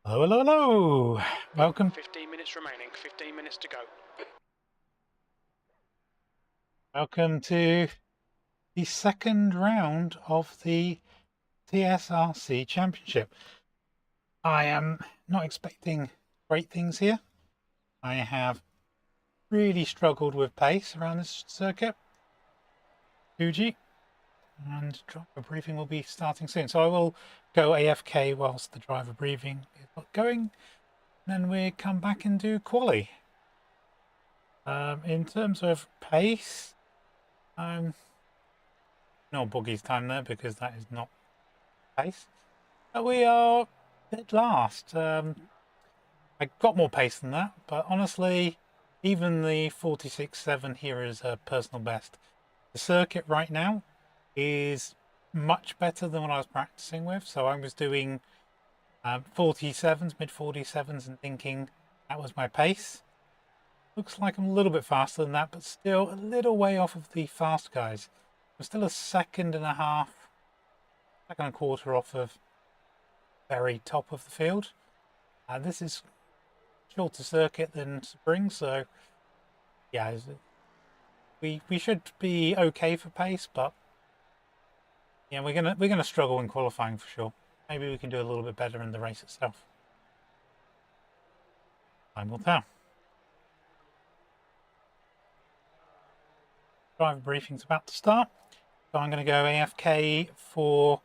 Hello, hello, hello! Welcome, 15 minutes remaining, 15 minutes to go. welcome to the second round of the TSRC Championship. I am not expecting great things here. I have really struggled with pace around this circuit. Fuji, and driver briefing will be starting soon. So I will go AFK whilst the driver briefing is going. Then we come back and do quali. In terms of pace, I'm no Boogie's time there because that is not pace. But we are dead last. I got more pace than that, but honestly, even the 46.7 here is a personal best. The circuit right now is much better than what I was practicing with. So I was doing 47s, mid 47s, and thinking that was my pace. Looks like I'm a little bit faster than that, but still a little way off of the fast guys. I'm still a second and a half, second and a quarter off of very top of the field. This is shorter circuit than Spring, so yeah, we should be okay for pace, but yeah, we're gonna struggle in qualifying for sure. Maybe we can do a little bit better in the race itself. Time will tell. Driver briefing's about to start, so I'm going to go AFK for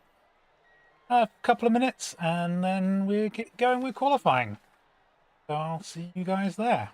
a couple of minutes, and then we get going with qualifying. So I'll see you guys there.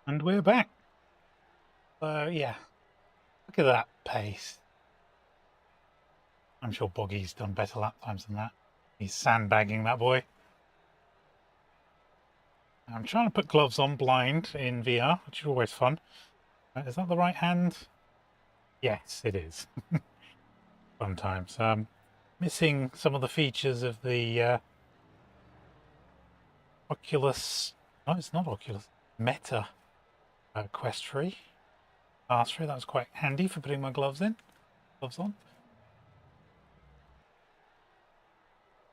And we're back. So yeah, look at that pace. I'm sure Boggy's done better lap times than that. He's sandbagging that boy. I'm trying to put gloves on blind in VR, which is always fun. Is that the right hand? Yes, it is. Sometimes. Missing some of the features of the Oculus. No, it's not Oculus. Meta Quest 3. Class 3. That was quite handy for putting my gloves on.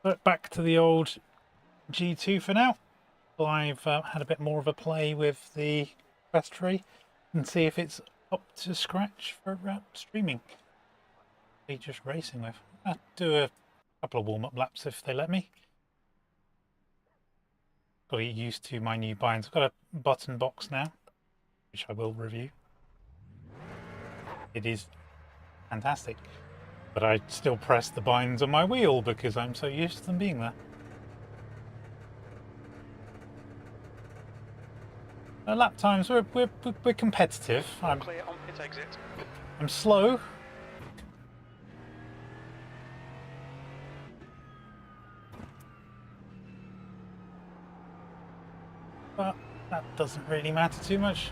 But back to the old G2 for now. I've had a bit more of a play with the Quest 3 and see if it's up to scratch for streaming. Just racing with. I'll do a couple of warm-up laps if they let me. Got to get used to my new binds. I've got a button box now, which I will review. It is fantastic, but I still press the binds on my wheel because I'm so used to them being there. Lap times, we're competitive. I'm clear on pit exit. I'm slow. But that doesn't really matter too much.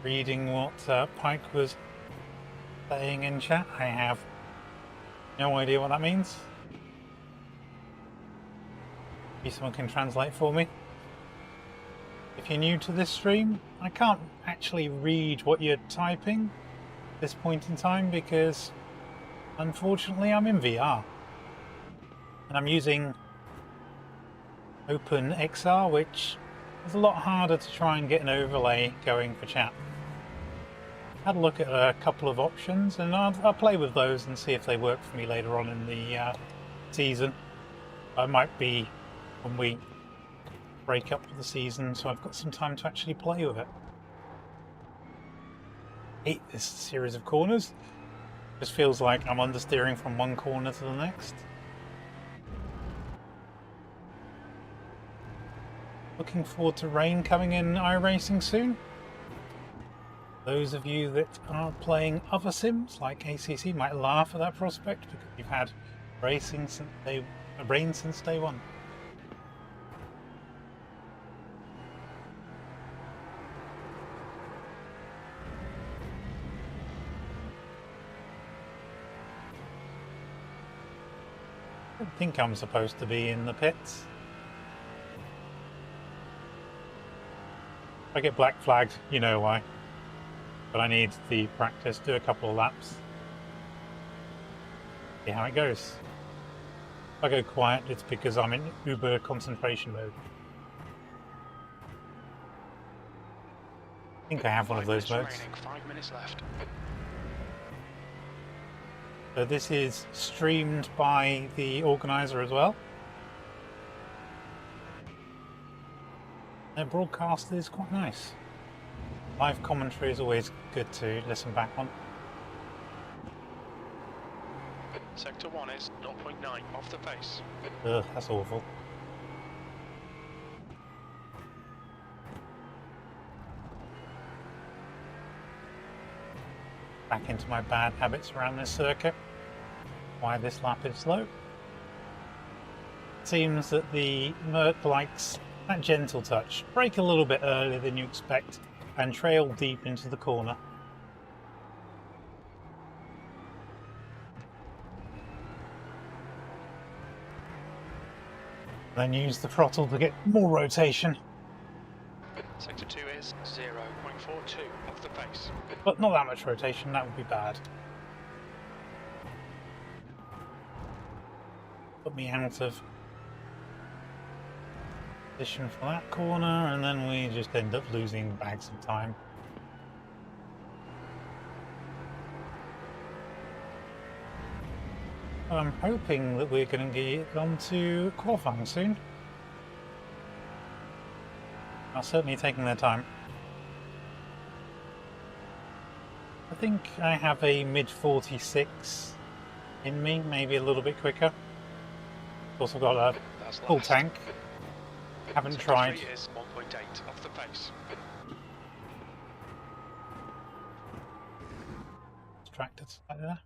Reading what Pike was saying in chat, I have no idea what that means. Maybe someone can translate for me. If you're new to this stream, I can't actually read what you're typing at this point in time because unfortunately I'm in VR. And I'm using OpenXR, which is a lot harder to try and get an overlay going for chat. Had a look at a couple of options and I'll play with those and see if they work for me later on in the season. I might be when we break up for the season, so I've got some time to actually play with it. Hate this series of corners. Just feels like I'm understeering from one corner to the next. Looking forward to rain coming in iRacing soon. Those of you that are playing other sims like ACC might laugh at that prospect because you've had rain since day one. I don't think I'm supposed to be in the pits. If I get black flagged, you know why. But I need the practice, do a couple of laps. See how it goes. If I go quiet, it's because I'm in uber concentration mode. I think I have one of those modes. 5 minutes left. So this is streamed by the organizer as well. Their broadcast is quite nice. Live commentary is always good to listen back on. Sector 1 is 0.9 off the pace. Ugh, that's awful. Back into my bad habits around this circuit. Why this lap is slow. It seems that the Mert likes that gentle touch. Brake a little bit earlier than you expect and trail deep into the corner. Then use the throttle to get more rotation. Sector 2 is 0.42 off the pace. But not that much rotation, that would be bad. Put me out of position for that corner, and then we just end up losing bags of time. I'm hoping that we're going to get on to qualifying soon. Are certainly taking their time. I think I have a mid-46 in me, maybe a little bit quicker. Also got a full tank. Haven't tried. 1.8 off the pace. distracted slightly there.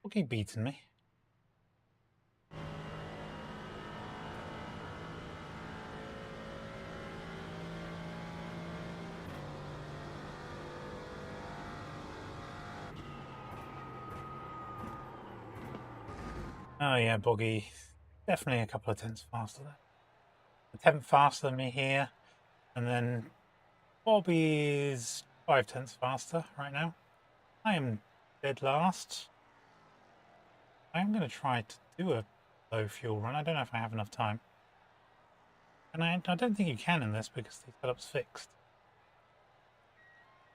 Boogie beating me. Oh yeah, Boogie. Definitely a couple of tenths faster there. A tenth faster than me here. And then Bobby is 5 tenths faster right now. I am dead last. I'm going to try to do a low fuel run. I don't know if I have enough time. And I don't think you can in this because the setup's fixed.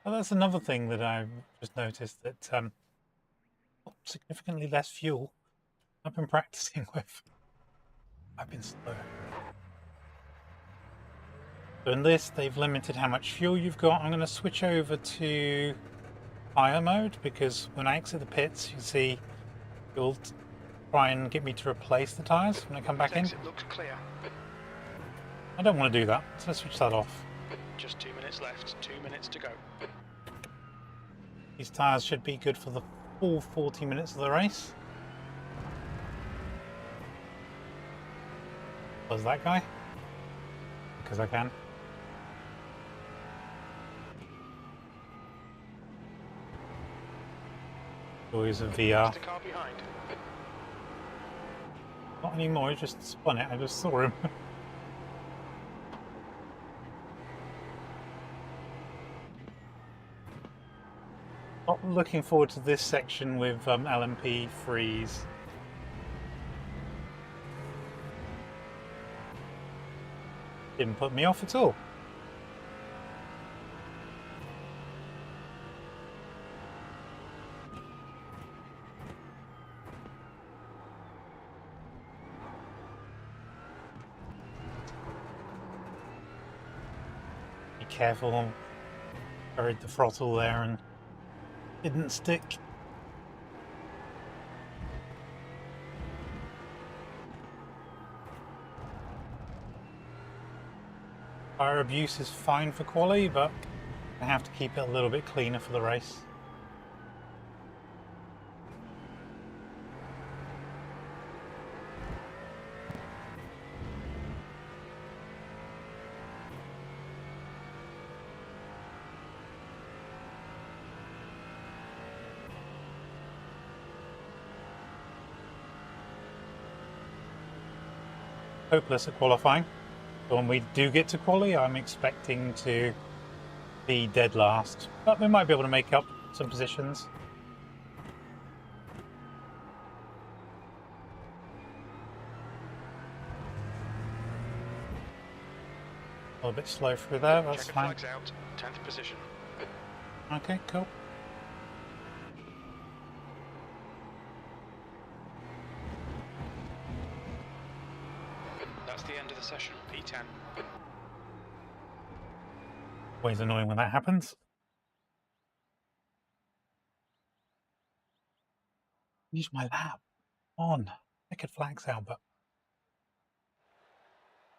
Well, that's another thing that I've just noticed, that significantly less fuel I've been practicing with. I've been slow. So in this, they've limited how much fuel you've got. I'm going to switch over to fire mode because when I exit the pits, you see you'll try and get me to replace the tyres when I come back in. Exit looks clear. I don't want to do that, so let's switch that off. Just 2 minutes left, 2 minutes to go. These tyres should be good for the full 40 minutes of the race. Was that guy? Because I can. Joys of VR. The car behind. Not anymore, he just spun it, I just saw him. Not looking forward to this section with LMP freeze. Didn't put me off at all. Be careful. Buried the throttle there and didn't stick. Fire abuse is fine for quali, but I have to keep it a little bit cleaner for the race. Hopeless at qualifying. So when we do get to quali, I'm expecting to be dead last, but we might be able to make up some positions. A little bit slow through there, that's Checker fine. flags out, 10th position. Okay, cool. That's the end of the session, P10. Always annoying when that happens. Use my lap. On. Checkered flags out, but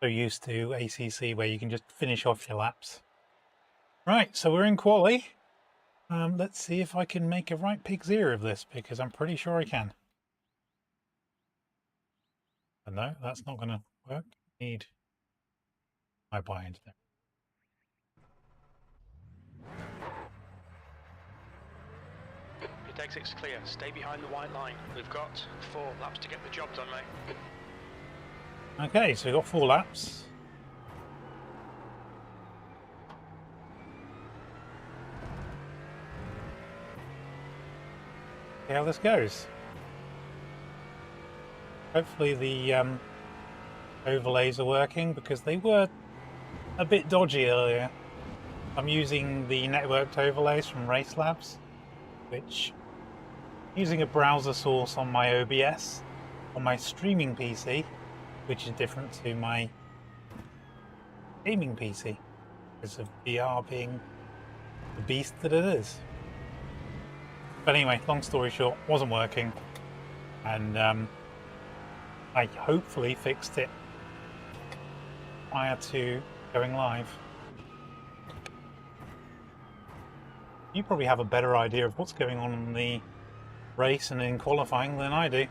so used to ACC where you can just finish off your laps. Right, so we're in quali. Let's see if I can make a right pig's ear of this, because I'm pretty sure I can. But no, that's not going to work. Need my buy-in there. Pit exit's clear, stay behind the white line. We've got 4 laps to get the job done, mate. Okay, so we've got 4 laps. See how this goes. Hopefully the overlays are working, because they were a bit dodgy earlier. I'm using the networked overlays from Race Labs, which, using a browser source on my OBS, on my streaming PC, which is different to my gaming PC, because of VR being the beast that it is. But anyway, long story short, wasn't working, and I hopefully fixed it prior to going live. You probably have a better idea of what's going on in the race and in qualifying than I do.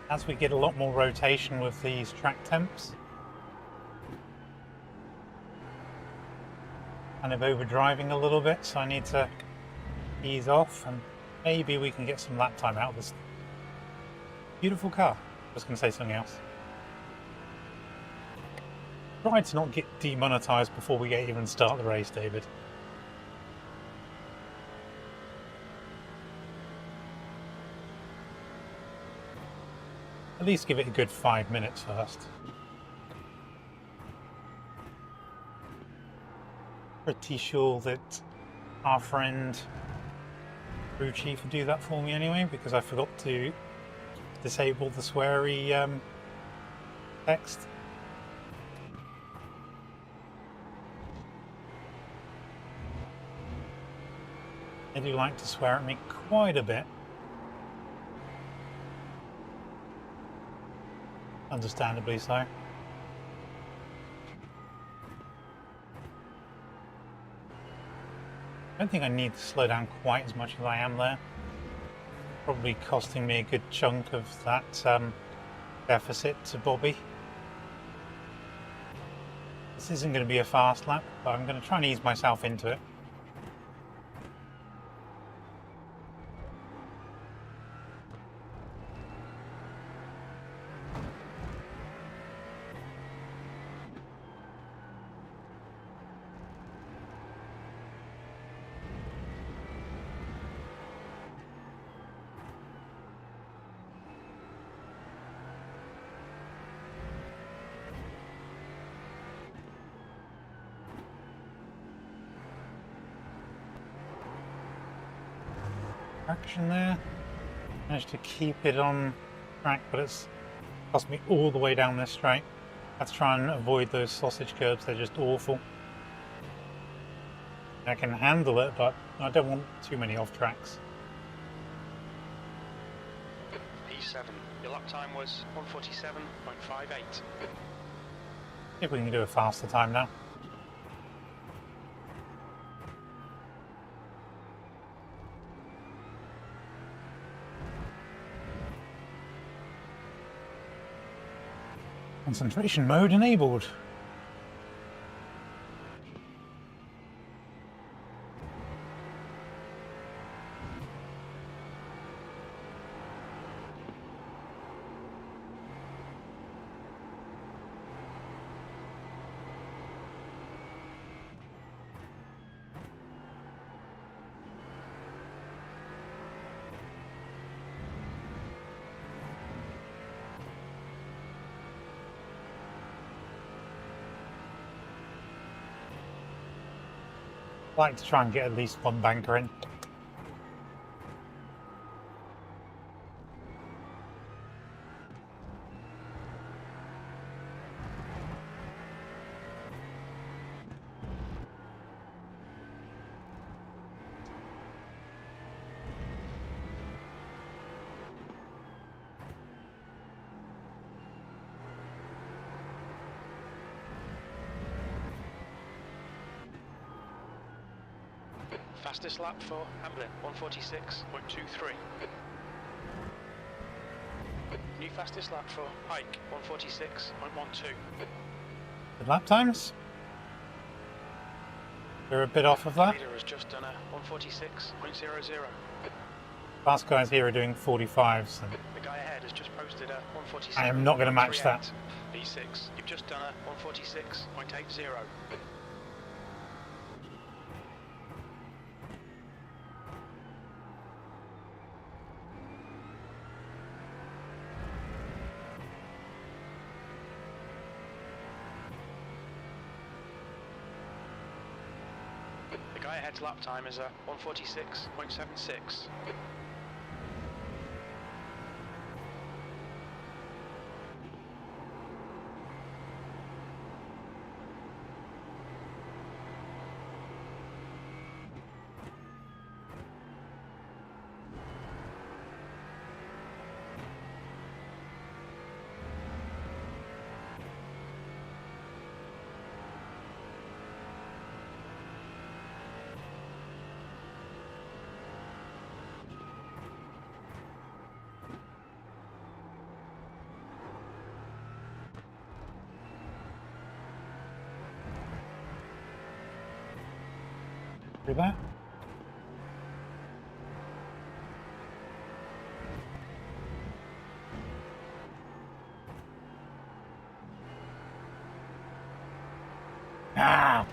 As we get a lot more rotation with these track temps, kind of overdriving a little bit, so I need to ease off and maybe we can get some lap time out of this beautiful car. I was going to say something else. Try to not get demonetized before we even start the race, David. At least give it a good 5 minutes first. Pretty sure that our friend crew chief would do that for me anyway, because I forgot to disable the sweary text. They do like to swear at me quite a bit. Understandably so. I don't think I need to slow down quite as much as I am there. Probably costing me a good chunk of that deficit to Bobby. This isn't going to be a fast lap, but I'm going to try and ease myself into it. Traction there. Managed to keep it on track, but it's cost me all the way down this straight. Let's try and avoid those sausage curbs, they're just awful. I can handle it, but I don't want too many off tracks. P7, your lap time was 1:47.58. See if we can do a faster time now. Concentration mode enabled. Like to try and get at least one banker in. Fastest lap for Hamlin, 1:46.23. New fastest lap for Pike, 1:46.12. The lap times? We're a bit off of that. Leader has just done a 1:46.00. Fast guys here are doing 45s. The guy ahead has just posted a 1:47. I am not going to match that. P6, you've just done a 1:46.80. The guy ahead's lap time is a 1:46.76. Do that. Ah!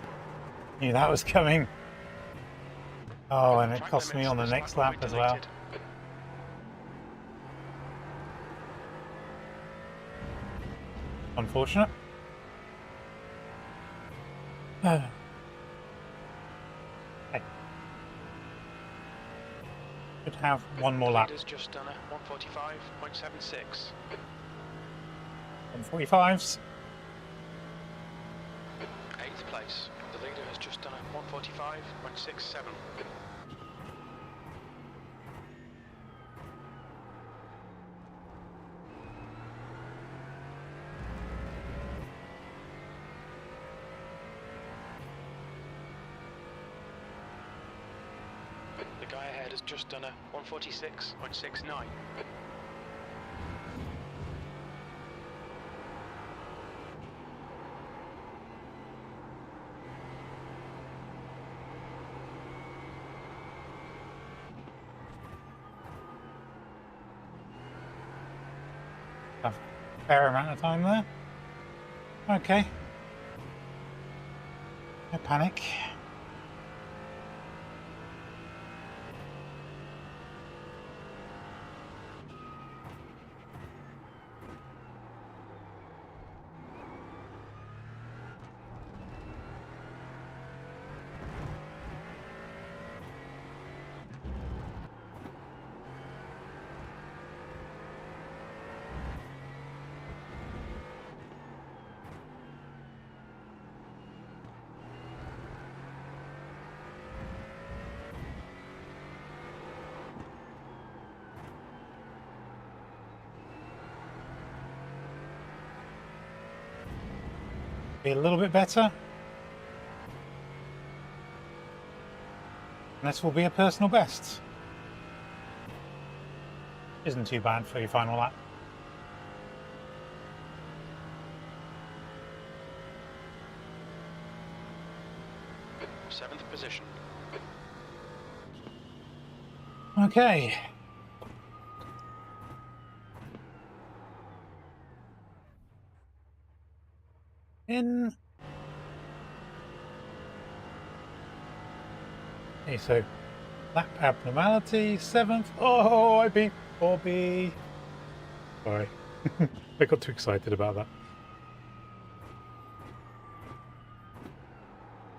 Knew that was coming. Oh, and it Track cost me limits, on the this next will lap be as well. deleted. Unfortunate. Okay. Should have one more The lap. leader's just done a 145.76. 145s. 8th place. The leader has just done a 145.67. The guy ahead has just done a 146.69. A fair amount of time there. Okay. No panic. Be a little bit better. And this will be a personal best. Isn't too bad for your final lap. Seventh position. Okay. Okay, so lap abnormality, 7th. Oh, I beat Bobby. Sorry. I got too excited about that.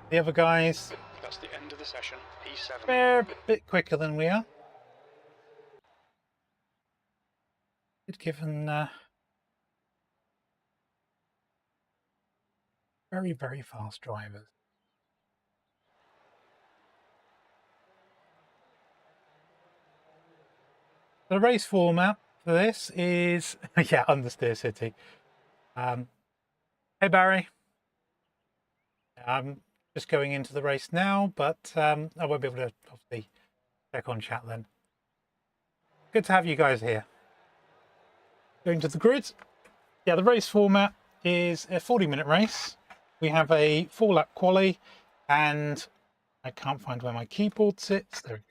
The other guys, That's the end of the session. P7. they're a bit quicker than we are. Good given very, very fast drivers. The race format for this is, yeah, Understeer City. Hey, Barry. I'm just going into the race now, but I won't be able to obviously check on chat then. Good to have you guys here. Going to the grid. Yeah, the race format is a 40-minute race. We have a 4-lap quali, and I can't find where my keyboard sits. There.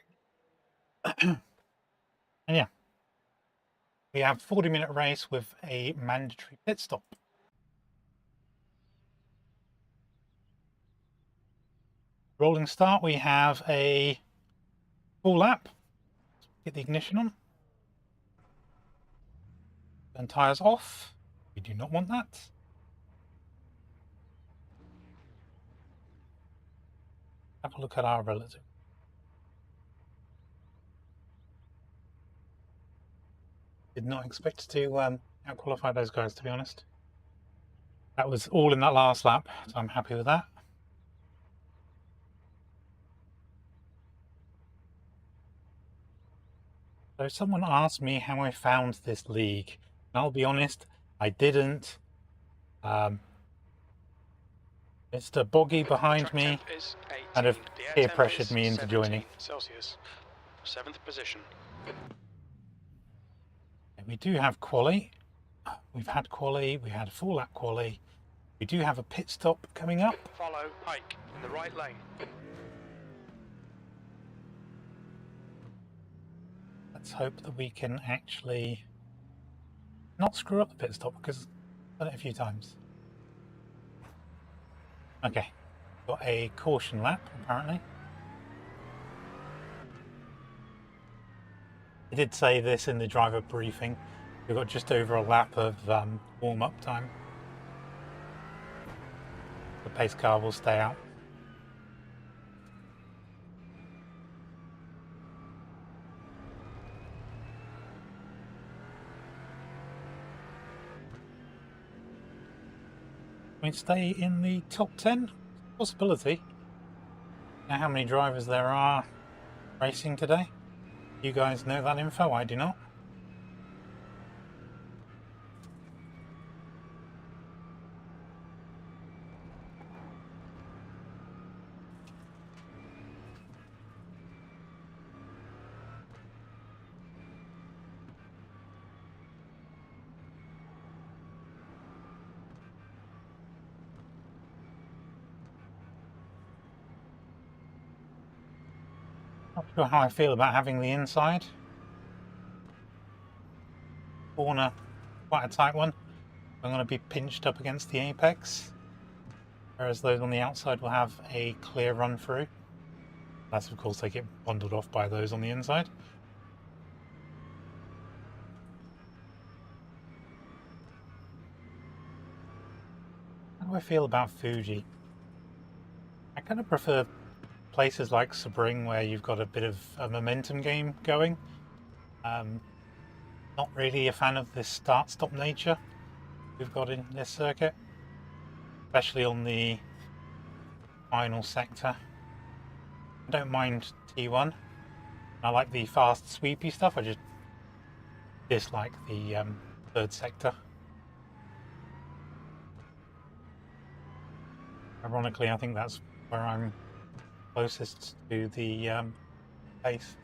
And yeah, we have a 40-minute race with a mandatory pit stop. Rolling start, we have a full lap. Get the ignition on. Turn tyres off. We do not want that. Have a look at our relative. Did not expect to out-qualify those guys, to be honest. That was all in that last lap, so I'm happy with that. So someone asked me how I found this league, and I'll be honest, I didn't. It's the boggy behind me kind of peer pressured me into joining. Celsius. 7th position. We do have quali. We've had quali. We had a full lap quali. We do have a pit stop coming up. Follow Pike in the right lane. let's hope that we can actually not screw up the pit stop, because I've done it a few times. Okay, got a caution lap apparently. I did say this in the driver briefing. We've got just over a lap of warm-up time. The pace car will stay out. We stay in the top 10? Possibility. Now how many drivers there are racing today? You guys know that info, I do not. Not sure how I feel about having the inside. Corner, quite a tight one. I'm going to be pinched up against the apex, whereas those on the outside will have a clear run through. That's of course they get bundled off by those on the inside. How do I feel about Fuji? I kind of prefer places like Sebring where you've got a bit of a momentum game going. Not really a fan of this start-stop nature we've got in this circuit, especially on the final sector. I don't mind T1. I like the fast sweepy stuff. I just dislike the third sector. Ironically, I think that's where I'm closest to the pace.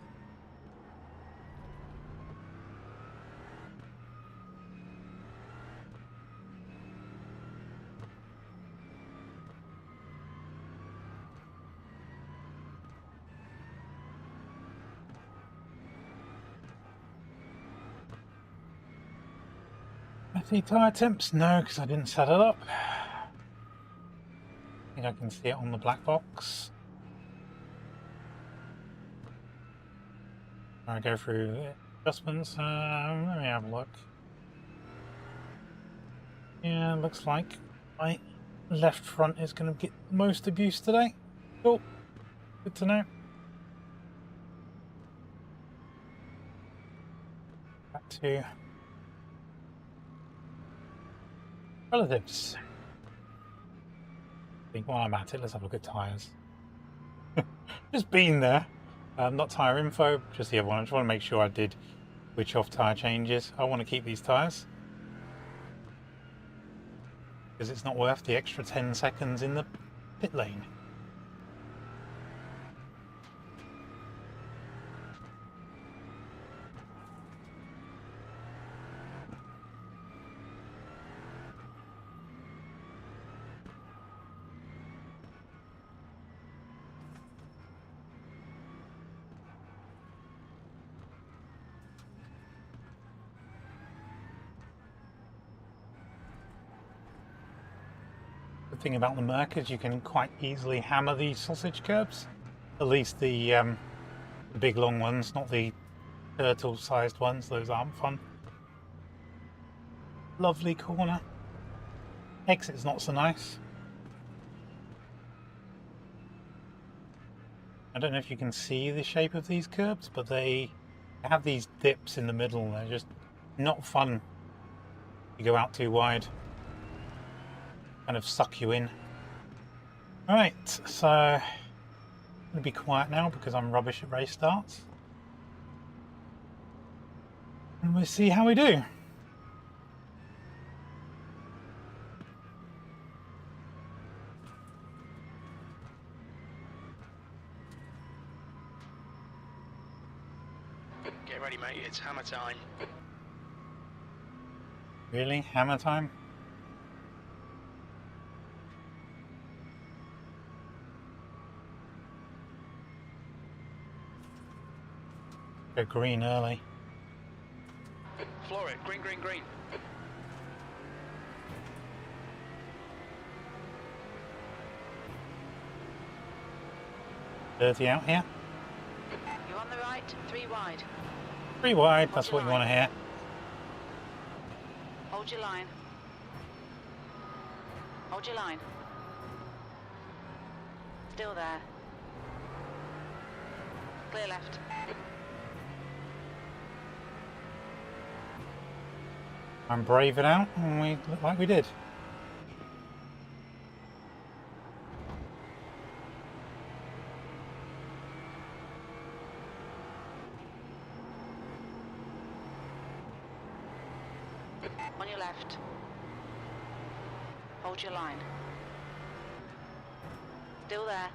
Any tyre temps? No, because I didn't set it up. I think I can see it on the black box. I go through adjustments. Let me have a look. Yeah, looks like my left front is going to get most abuse today. Cool. Good to know. Back to relatives. I think while I'm at it, let's have a look at tyres. Just been there. Not tyre info, just the other one. I just want to make sure I did switch off tyre changes. I want to keep these tyres because it's not worth the extra 10 seconds in the pit lane. The thing about the Merc is you can quite easily hammer these sausage curbs. At least the big long ones, not the turtle-sized ones. Those aren't fun. Lovely corner. Exit's not so nice. I don't know if you can see the shape of these curbs, but they have these dips in the middle. They're just not fun. You go out too wide. Kind of suck you in. Alright, so I'm going to be quiet now because I'm rubbish at race starts. And we'll see how we do. Get ready, mate, it's hammer time. Really? Hammer time? Go green early. floor it. Green, green, green. Dirty out here. You're on the right, 3 wide. 3 wide, Hold that's your what you line. want to hear. Hold your line. Hold your line. Still there. Clear left. And brave it out, and we look like we did. On your left. Hold your line. Still there.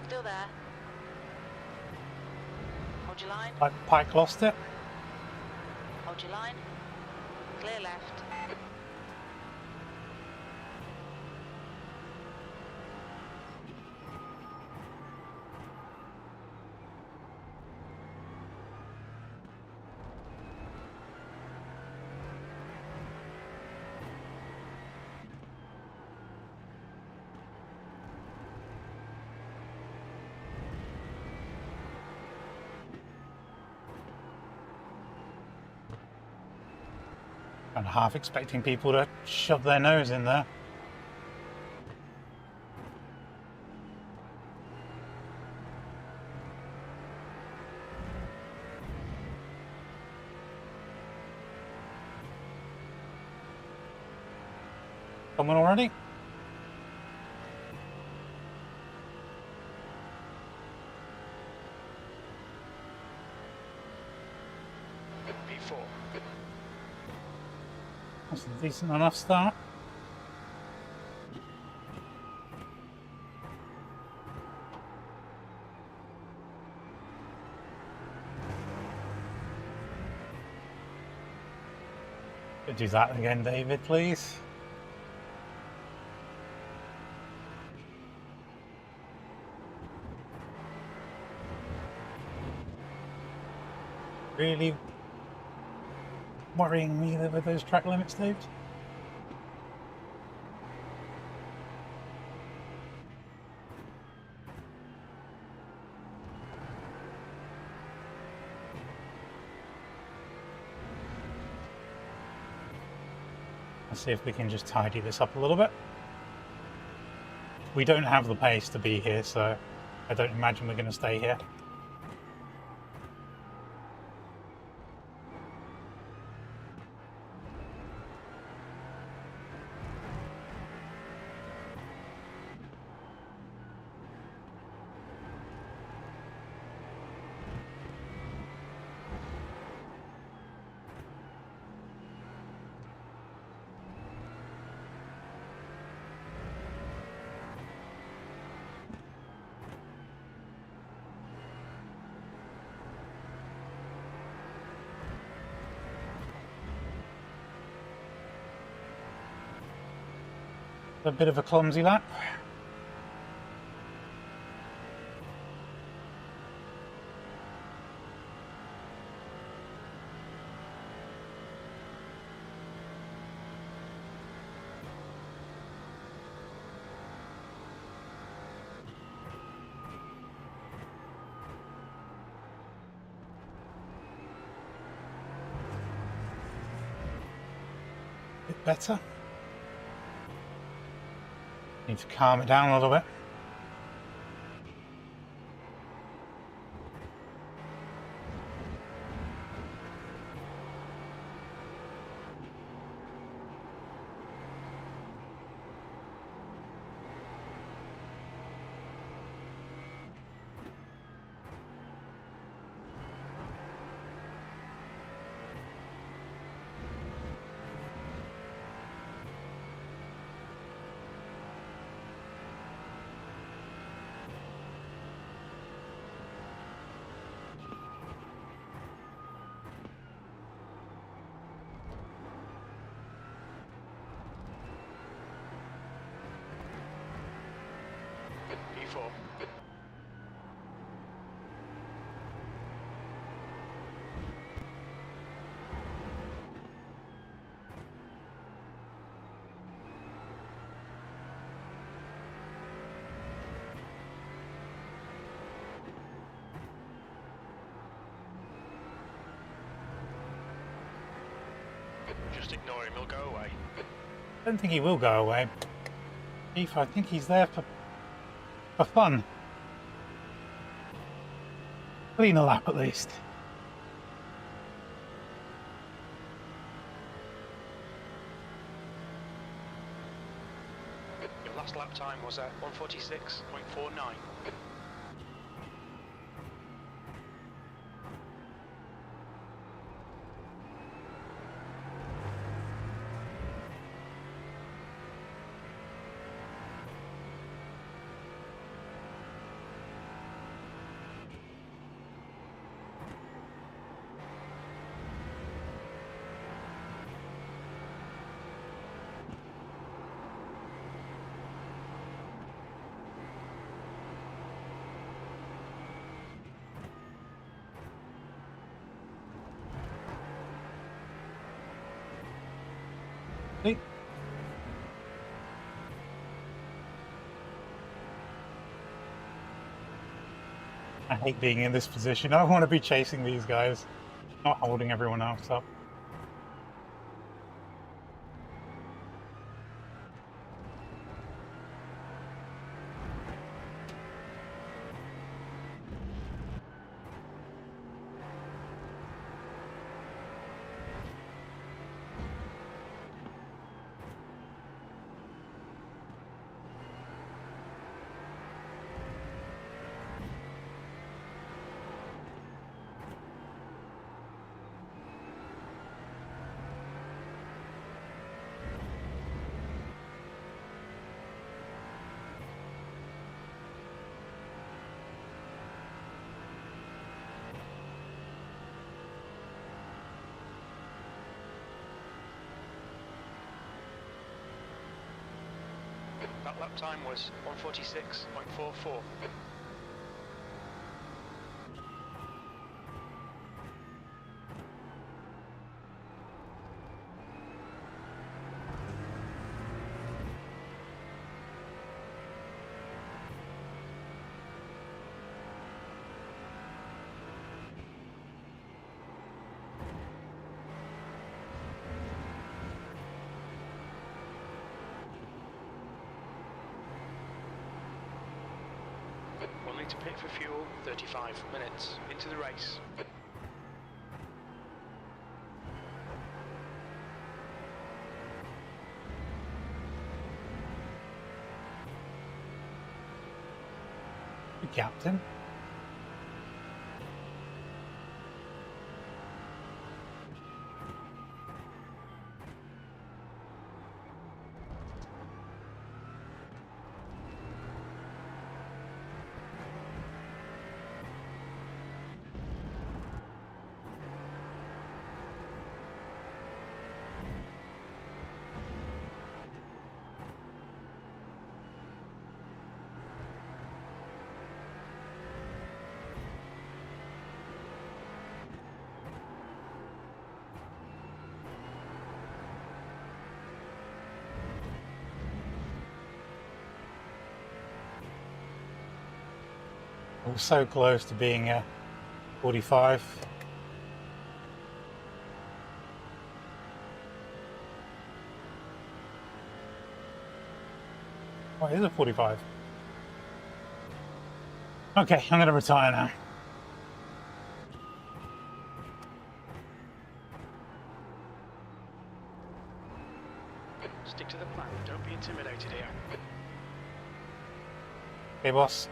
Still there. Hold your line. Pike lost it. Hold your line. Clear left. And half expecting people to shove their nose in there. Someone already? P4. That's a decent enough start. Could do that again, David, please. Really worrying me there with those track limits, Dave. Let's see if we can just tidy this up a little bit. We don't have the pace to be here, so I don't imagine we're going to stay here. A bit of a clumsy lap. Bit better. Need to calm it down a little bit. Just ignore him, he'll go away. I don't think he will go away. Chief, I think he's there for fun. Clean a lap at least. Your last lap time was at 1:46.49. See? I hate being in this position. I want to be chasing these guys, not holding everyone else up. That lap time was 1:46.44. We'll need to pit for fuel 35 minutes into the race. Captain. We're so close to being 45. Oh, it is a 45. Okay, I'm going to retire now. Stick to the plan, don't be intimidated here. Okay, boss.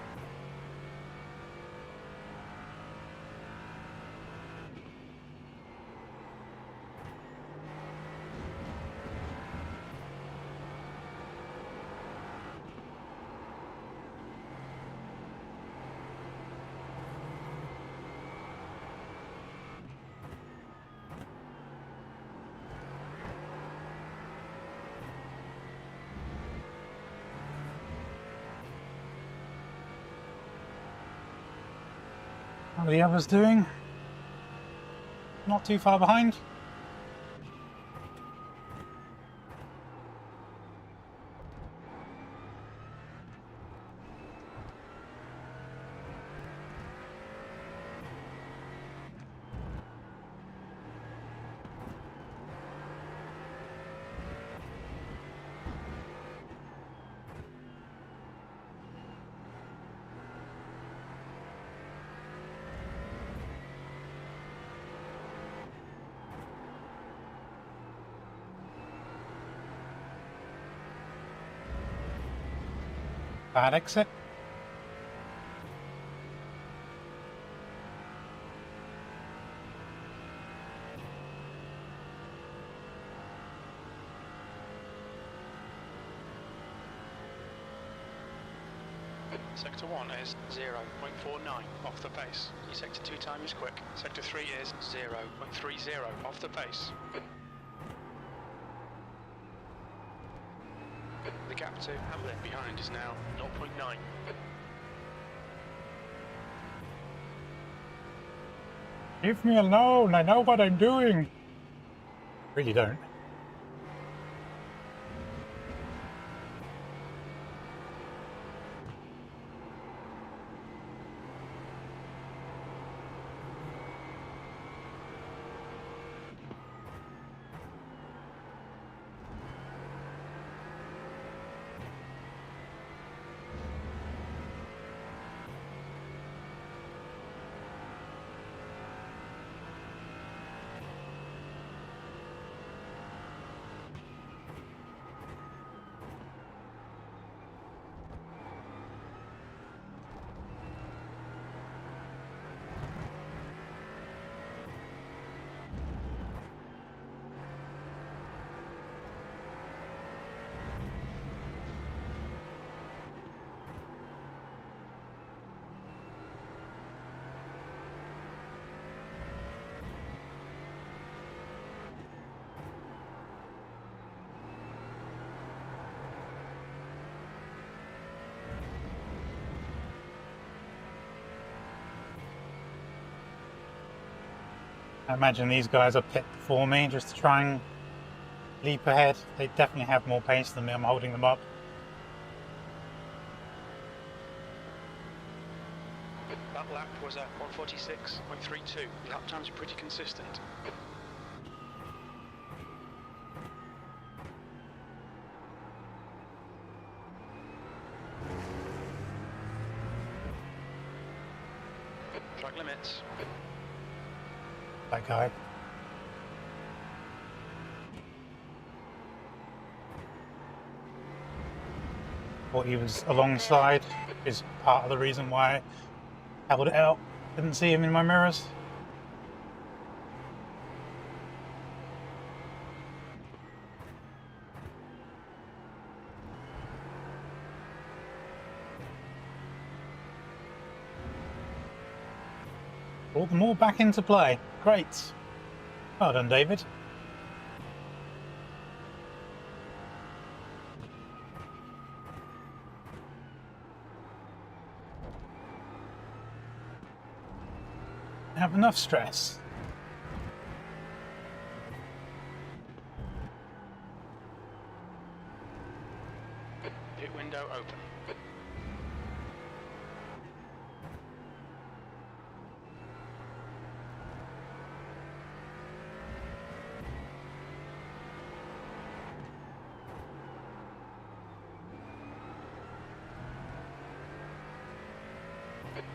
How are the others doing? Not too far behind. Bad exit. Sector 1 is 0.49 off the pace. Your sector 2 time is quick. Sector 3 is 0.30 off the pace. The gap to Hamlin behind is now 0.9. Leave me alone, I know what I'm doing. Really don't. I imagine these guys are pit before me just to try and leap ahead. They definitely have more pace than me. I'm holding them up. That lap was at 146.32. Lap times are pretty consistent. Track limits. That guy. Thought he was alongside is part of the reason why I held it out. Didn't see him in my mirrors. Brought them all back into play. Great. Well done, David. Have enough stress. Pit window open.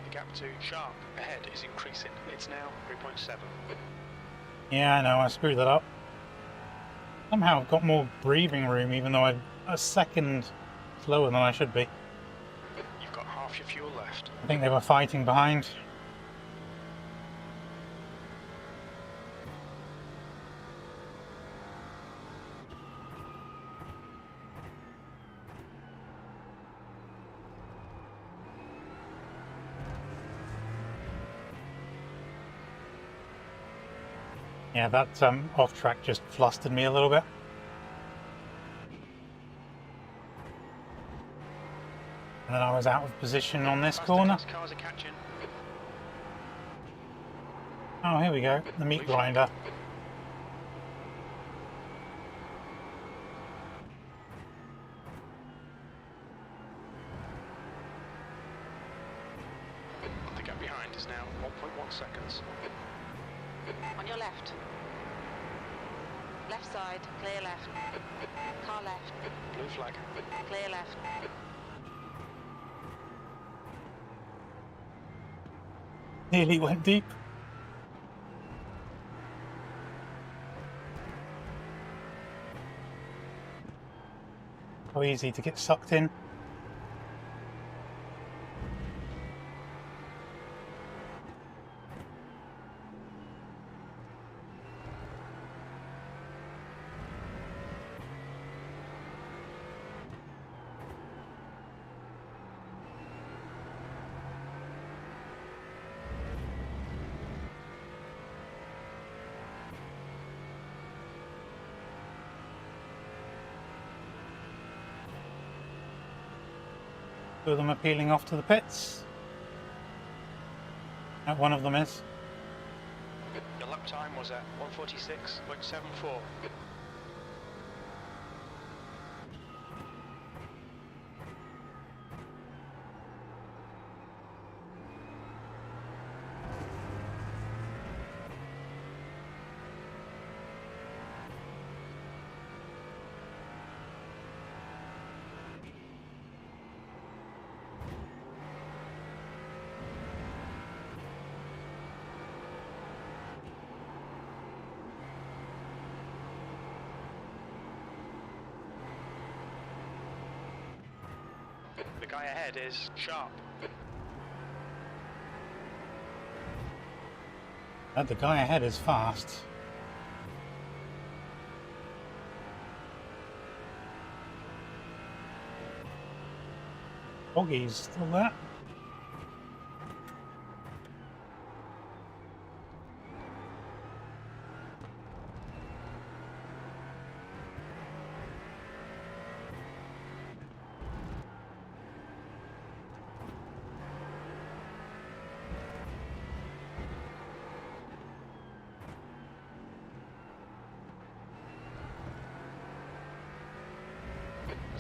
The gap to Sharp ahead is increasing. It's now 3.7. Yeah, I know, I screwed that up. Somehow I've got more breathing room even though I'm a second slower than I should be. You've got half your fuel left. I think they were fighting behind. Yeah, that off track just flustered me a little bit. And then I was out of position on this corner. Cars are catching. Oh, here we go, the meat grinder. The gap behind is now 1.1 seconds. On your left. Left side, clear left. Car left, Blue flag. clear left. Nearly went deep. So easy to get sucked in. Two of them are peeling off to the pits. One of them is. Your lap time was at 1:46.74. The guy ahead is sharp. The guy ahead is fast. Boggy's still there.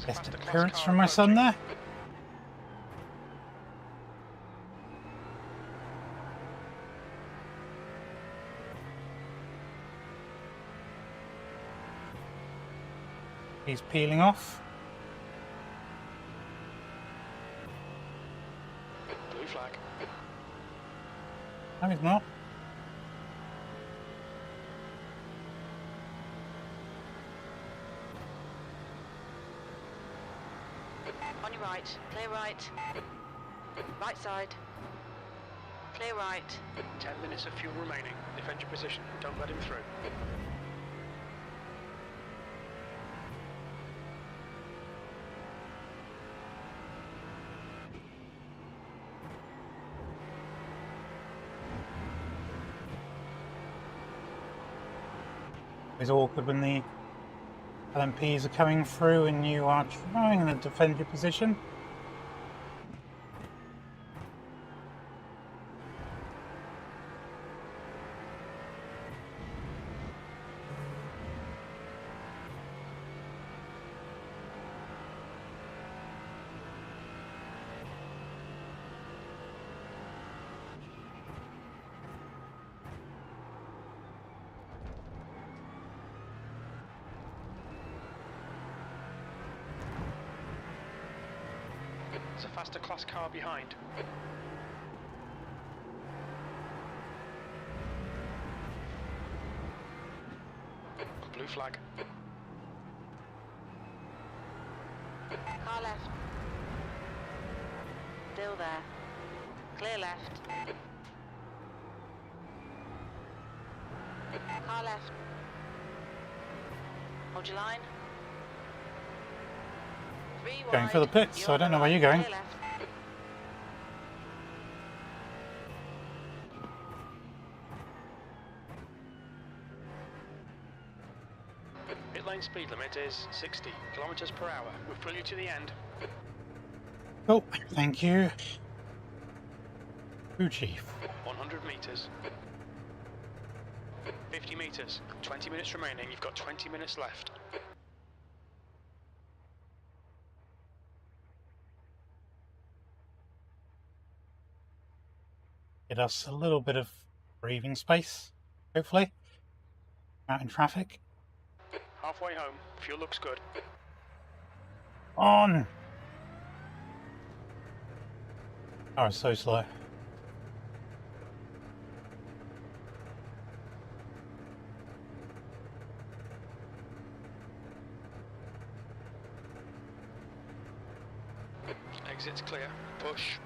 Best appearance from my son there. He's peeling off. Blue flag. No, he's not. On your right. Clear right. Right side. Clear right. 10 minutes of fuel remaining. Defend your position. Don't let him through. It's awkward when the LMPs are coming through and you are trying to defend your position. There's a faster class car behind. Blue flag. Car left. Still there. Clear left. Car left. Hold your line. Three Going wide. for the pits, so I don't know where you're going. Clear left. Pit lane speed limit is 60 kilometers per hour. We'll pull you to the end. Oh, thank you. Fuji. 100 meters. 50 meters. 20 minutes remaining. You've got 20 minutes left. Get us a little bit of breathing space, hopefully. Out in traffic. Halfway home. Fuel looks good. On! Oh, it's so slow. Exit's clear. Push.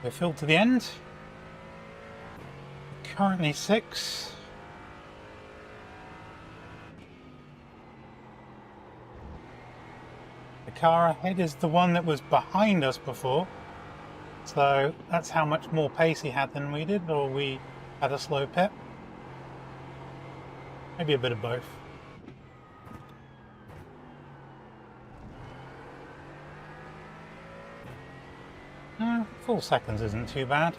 We're filled to the end. Currently 6. The car ahead is the one that was behind us before. So that's how much more pace he had than we did, or we had a slow pit. Maybe a bit of both. 4 seconds isn't too bad.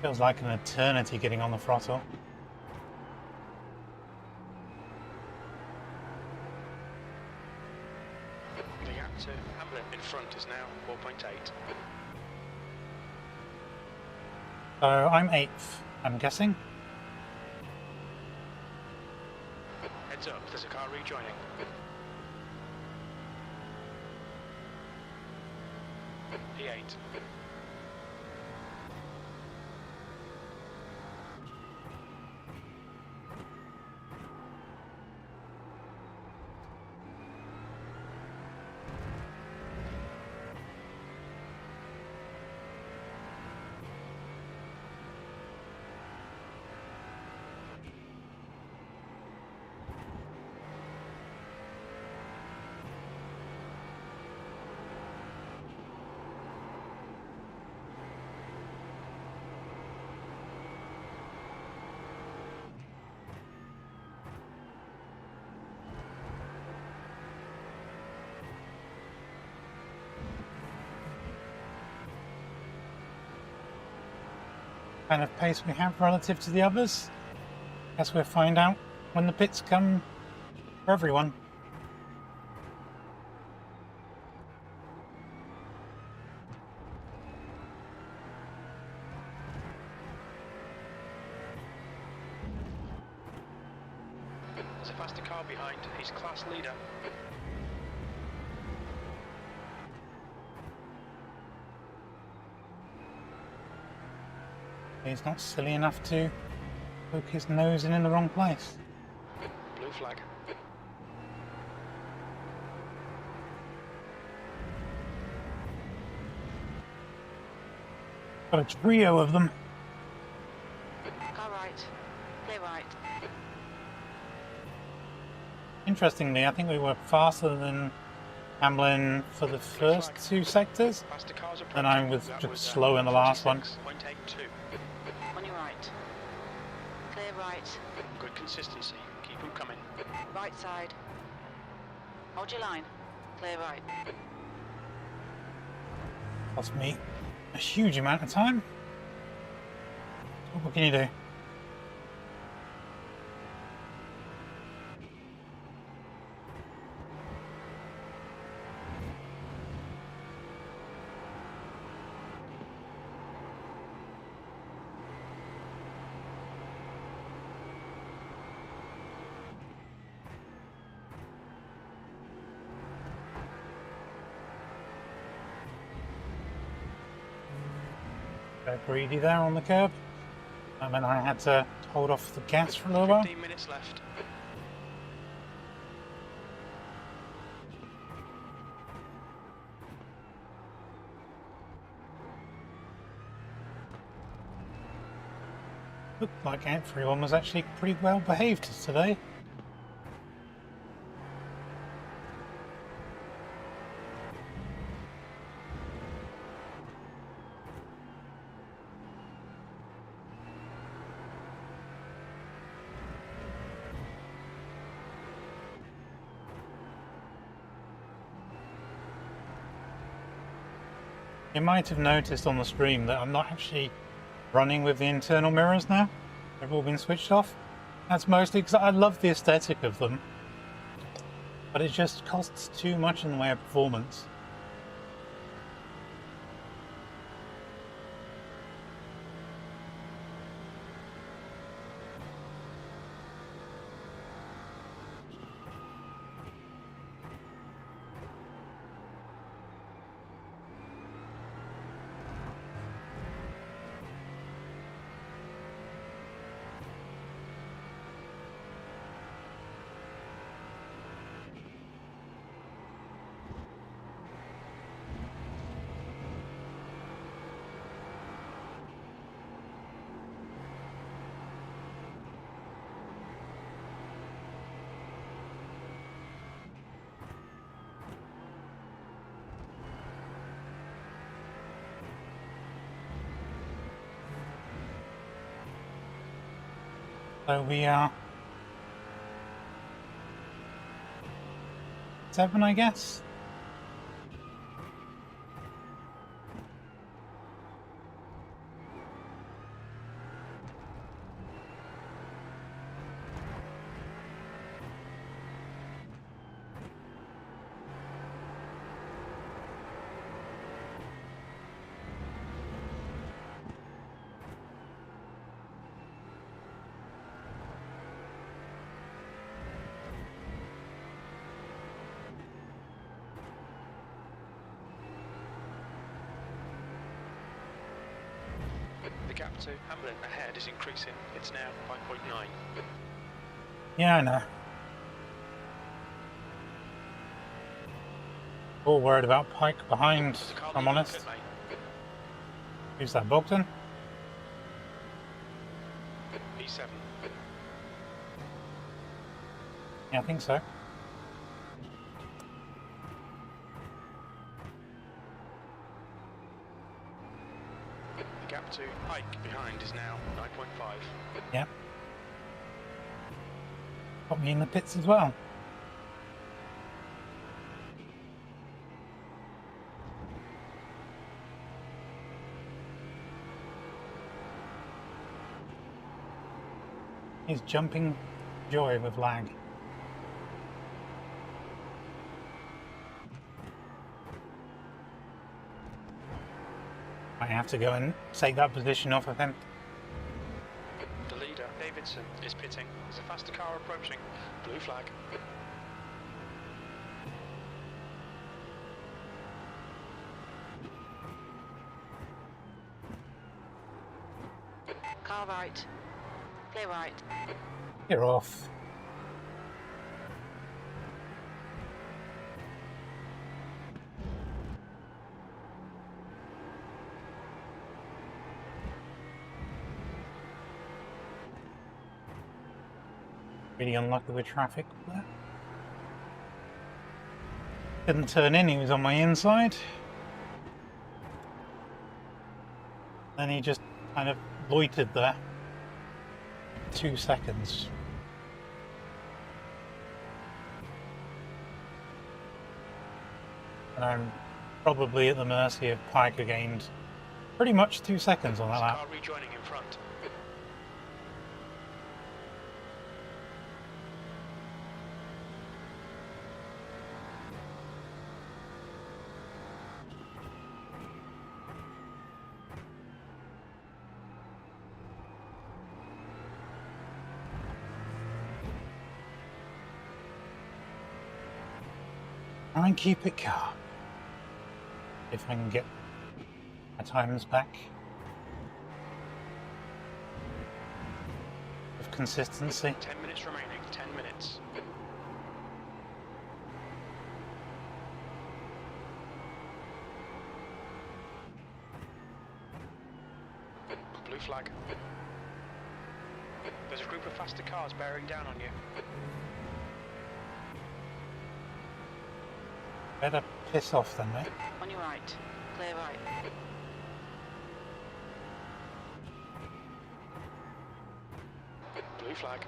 Feels like an eternity getting on the throttle. The gap to Hamlin in front is now 4.8. So I'm 8th, I'm guessing. Heads up, there's a car rejoining. P8. Kind of pace we have relative to the others. Guess we'll find out when the pits come for everyone. There's a faster car behind. He's class leader. He's not silly enough to poke his nose in the wrong place. Blue flag. Got a trio of them. Car right. Clear right. Interestingly, I think we were faster than Hamlin for the first 2 sectors, Faster cars and I approaching. was That just slow in the 46.82. last one. On your right. Clear right. Good consistency. Keep them coming. Right side. Hold your line. Clear right. Cost me a huge amount of time. What can you do? Very greedy there on the curb. That meant I had to hold off the gas for a little while. 15 minutes left. Looked like everyone was actually pretty well behaved today. You might have noticed on the stream that I'm not actually running with the internal mirrors now. They've all been switched off. That's mostly because I love the aesthetic of them, but it just costs too much in the way of performance. So we are 7, I guess. The gap to Hamlin ahead is increasing. It's now 5.9. Yeah, I know. All worried about Pike behind, The car if I'm leaving honest. pit lane. Who's that, Bogdan? P7. Yeah, I think so. The gap to Pike behind is now 9.5. Yeah. Got me in the pits as well. He's jumping joy with lag. I have to go and take that position off of him. The leader, Davidson, is pitting. There's a faster car approaching. Blue flag. Car right. Clear right. You're off. Really unlucky with traffic there. Didn't turn in, he was on my inside. Then he just kind of loitered there. 2 seconds. And I'm probably at the mercy of Pike, who gained pretty much 2 seconds on that There's a lap. car rejoining in front. Try and keep it calm. If I can get my times back. With consistency. 10 minutes remaining. 10 minutes. Blue flag. There's a group of faster cars bearing down on you. Better piss off then, mate. On your right. Clear right. Blue flag.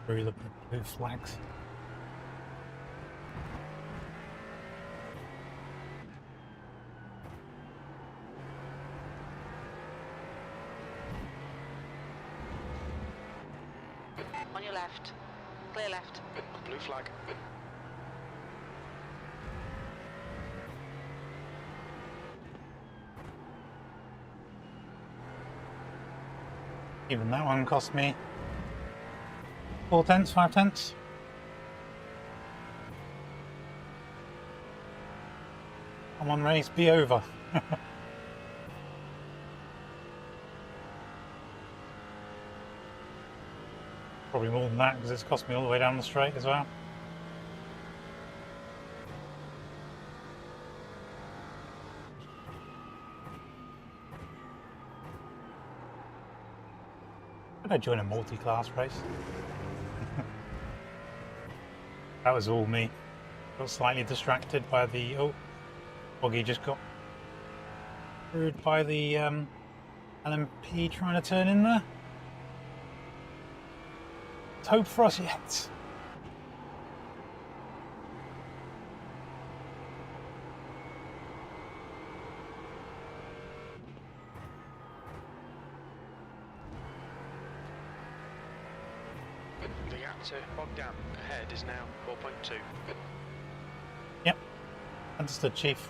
Through the blue flags. On your left. Clear left. Blue flag. Even that one cost me 4 tenths, 5 tenths. Come on, race, be over. Probably more than that because it's cost me all the way down the straight as well. Could I join a multi-class race? That was all me. Got slightly distracted by the... Oh, Boggy just got screwed by the LMP trying to turn in there. Let's hope for us yet. The gap to Bogdan ahead is now 4.2. Yep. Understood, Chief.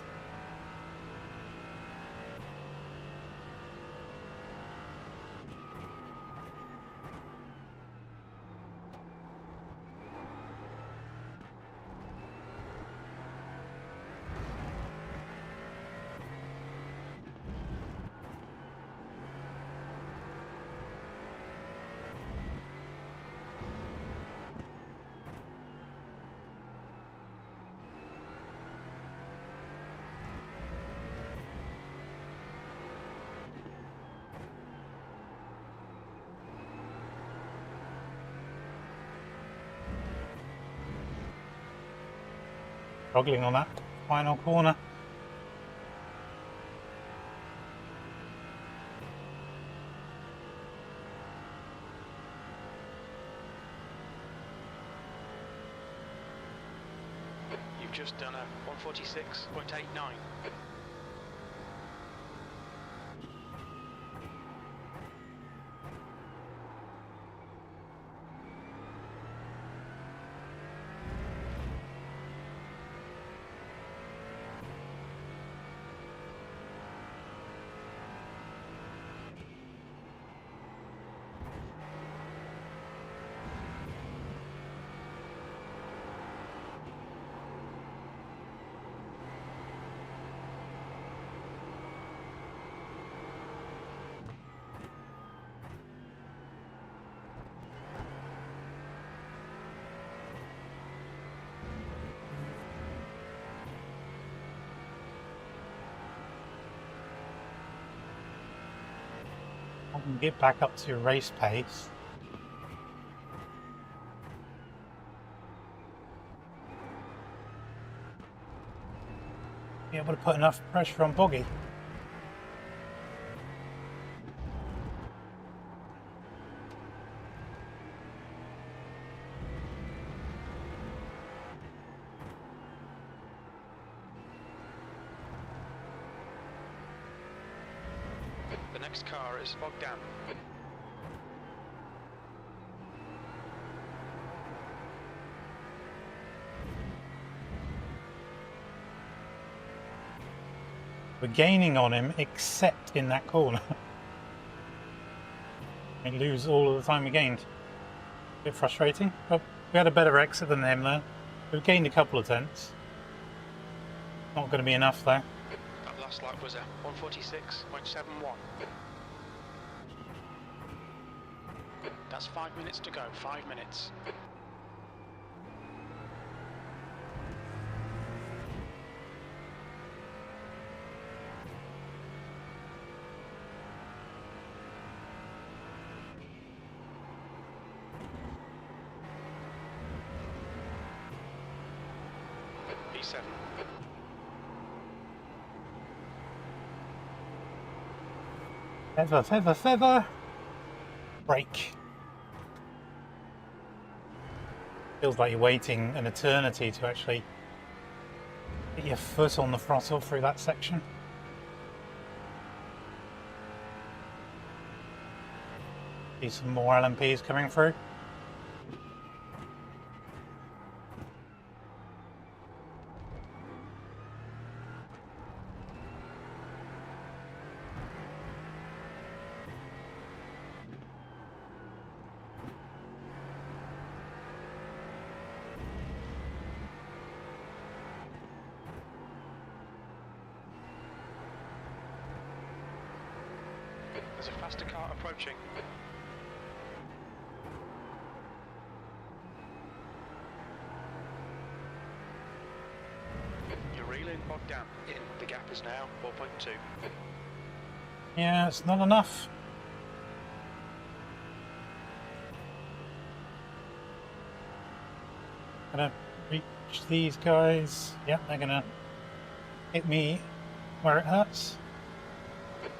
Struggling on that final corner. You've just done a 146.89. I can get back up to race pace. Be able to put enough pressure on Boggy. The next car is Bogdan. We're gaining on him, except in that corner. We lose all of the time we gained. A bit frustrating, but we had a better exit than him there. We've gained a couple of tenths. Not going to be enough though. That last lap was a 146.71. That's 5 minutes to go, 5 minutes. P7. Feather, feather, feather! Brake. Feels like you're waiting an eternity to actually get your foot on the throttle through that section. See some more LMPs coming through. There's a faster car approaching. You're reeling Bogdan in. The gap is now 4.2. Yeah, it's not enough. Gonna reach these guys. Yep, they're gonna hit me where it hurts.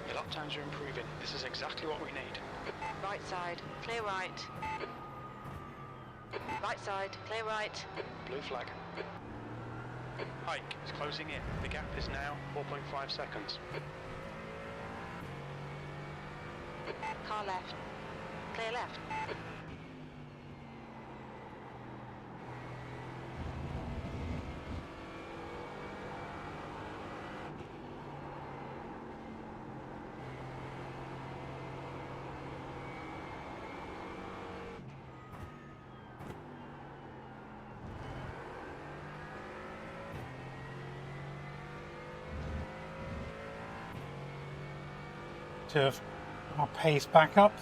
Your lap times are improving. This is exactly what we need. Right side, clear right. Right side, clear right. Blue flag. Hike is closing in. The gap is now 4.5 seconds. Car left. Clear left. To have our pace back up.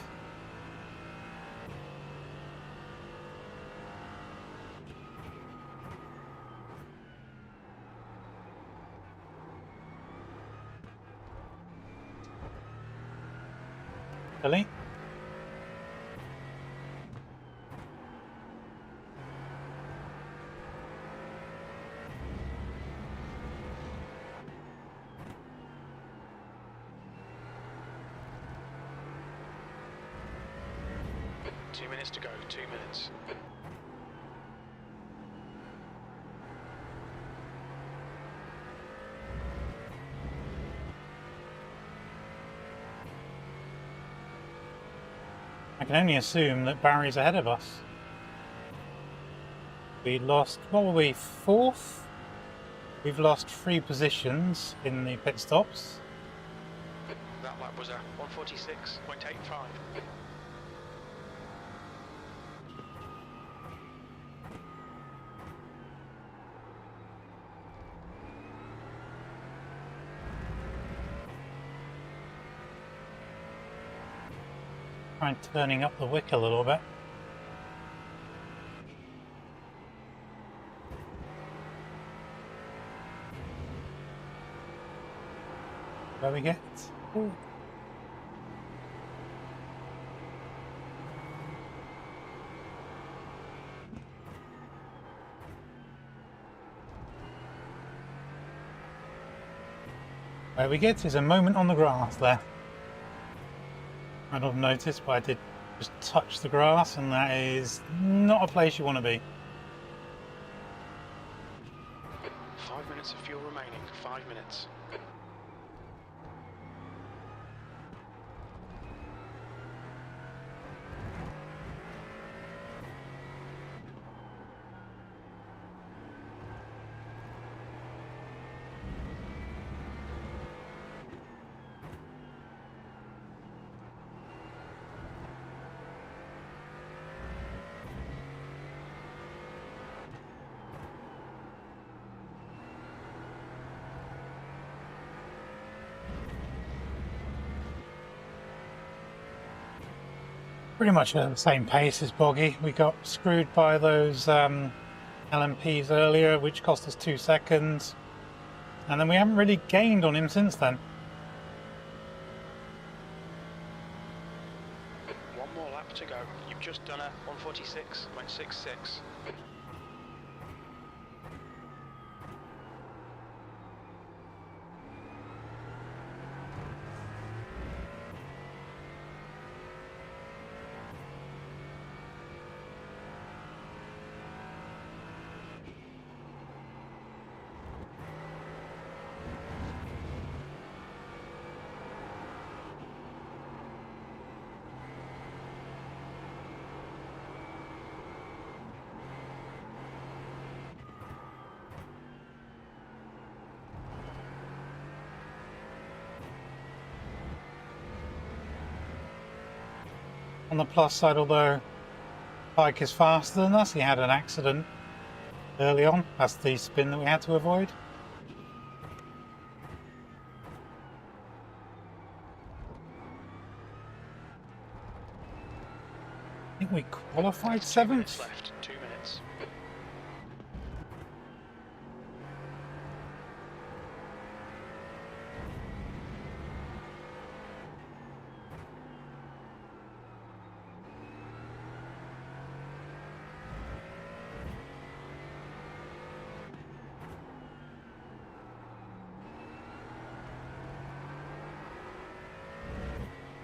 Billy? Two minutes to go, 2 minutes. I can only assume that Barry's ahead of us. We lost, what were we, 4th? We've lost 3 positions in the pit stops. That lap was a 146.85. Trying turning up the wick a little bit. Where we get? Ooh. Where we get is a moment on the grass there. I don't have noticed, but I did just touch the grass, and that is not a place you want to be. 5 minutes of fuel remaining, 5 minutes. Pretty much at the same pace as Boggy. We got screwed by those LMPs earlier, which cost us 2 seconds. And then we haven't really gained on him since then. One more lap to go. You've just done a 146.66. On the plus side, although Pike is faster than us, he had an accident early on. That's the spin that we had to avoid. I think we qualified 2 minutes 7th. left, 2 minutes.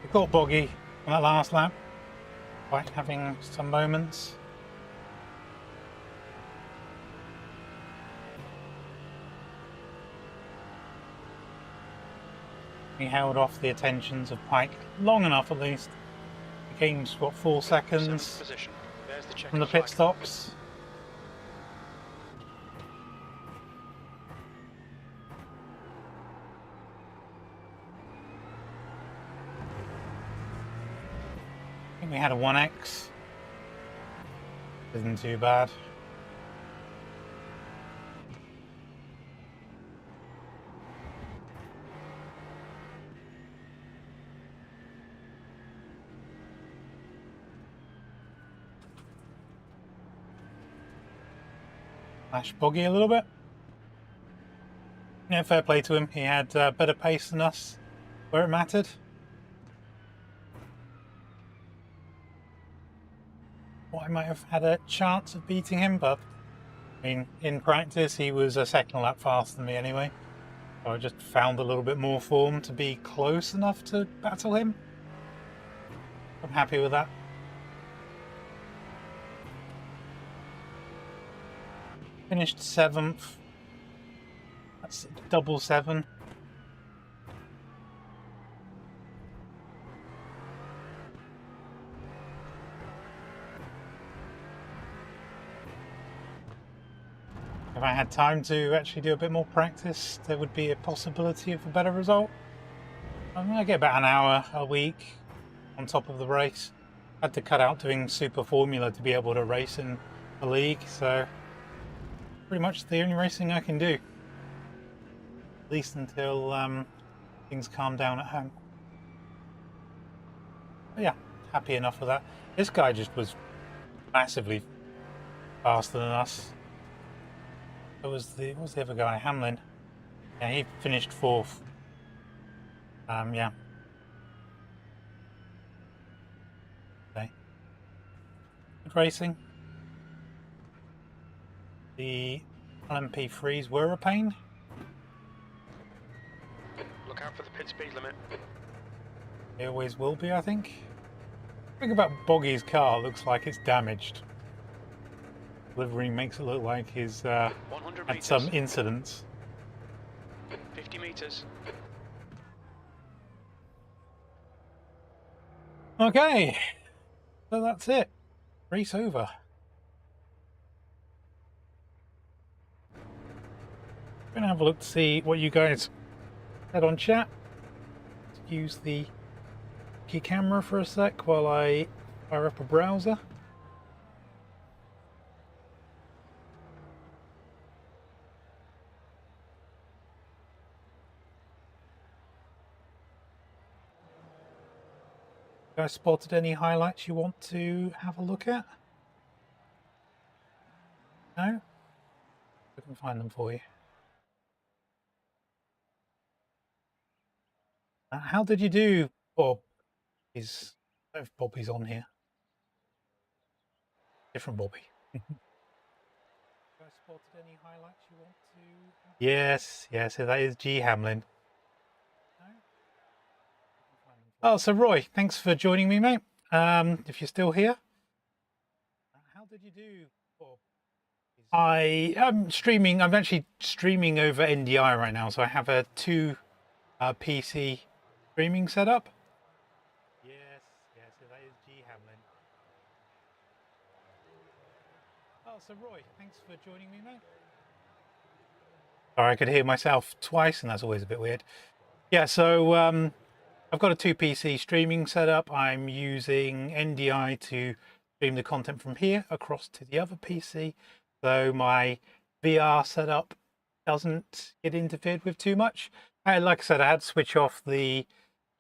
We caught Boggy on that last lap, quite having some moments. He held off the attentions of Pike long enough at least. The game's got 4 seconds Seventh position. There's the from the checkered pit flag. stops. I think we had a 1X. Isn't too bad. Flash boggy a little bit. Yeah, fair play to him. He had better pace than us where it mattered. Well, I might have had a chance of beating him, but I mean, in practice, he was a second lap faster than me anyway. So I just found a little bit more form to be close enough to battle him. I'm happy with that. Finished 7th. That's double 7. If I had time to actually do a bit more practice, there would be a possibility of a better result. I'm going to get about an hour a week on top of the race. I had to cut out doing Super Formula to be able to race in the league, so pretty much the only racing I can do. At least until things calm down at home. But yeah, happy enough with that. This guy just was massively faster than us. What was the other guy? Hamlin. Yeah, he finished 4th. Yeah. Okay. Good racing. The LMP3s were a pain. Look out for the pit speed limit. They always will be, I think. The thing about Boggy's car looks like it's damaged. Livery makes it look like he's 100 had meters. some incidents. 50 meters. Okay, so that's it. Race over. I'm gonna have a look to see what you guys had on chat. Use the key camera for a sec while I fire up a browser. You guys spotted any highlights you want to have a look at? No? I can find them for you. How did you do, Bob? I don't know if Bobby's on here. Different Bobby. You guys spotted any highlights you want to? Yes, that is G Hamlin. No? Oh, so Roy, thanks for joining me, mate. If you're still here. How did you do, Bob? I'm streaming. I'm actually streaming over NDI right now, so I have a 2 PC streaming setup. Yes, that is G Hamlin. Oh, so Roy, thanks for joining me, mate. Sorry, I could hear myself twice, and that's always a bit weird. Yeah, so I've got a 2 PC streaming setup. I'm using NDI to stream the content from here across to the other PC, so my VR setup doesn't get interfered with too much. Like I said, I had to switch off the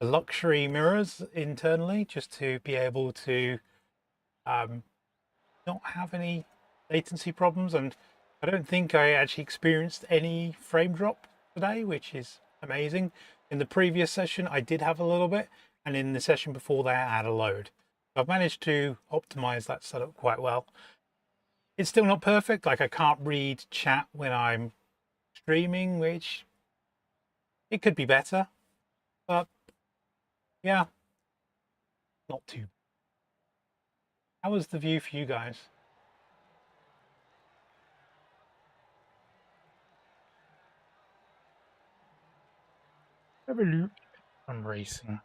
luxury mirrors internally just to be able to not have any latency problems, and I don't think I actually experienced any frame drop today, which is amazing. In the previous session I did have a little bit, and in the session before that I had a load. So I've managed to optimize that setup quite well. It's still not perfect, like I can't read chat when I'm streaming, which it could be better, but yeah, not too. How was the view for you guys? Have a look. from racing.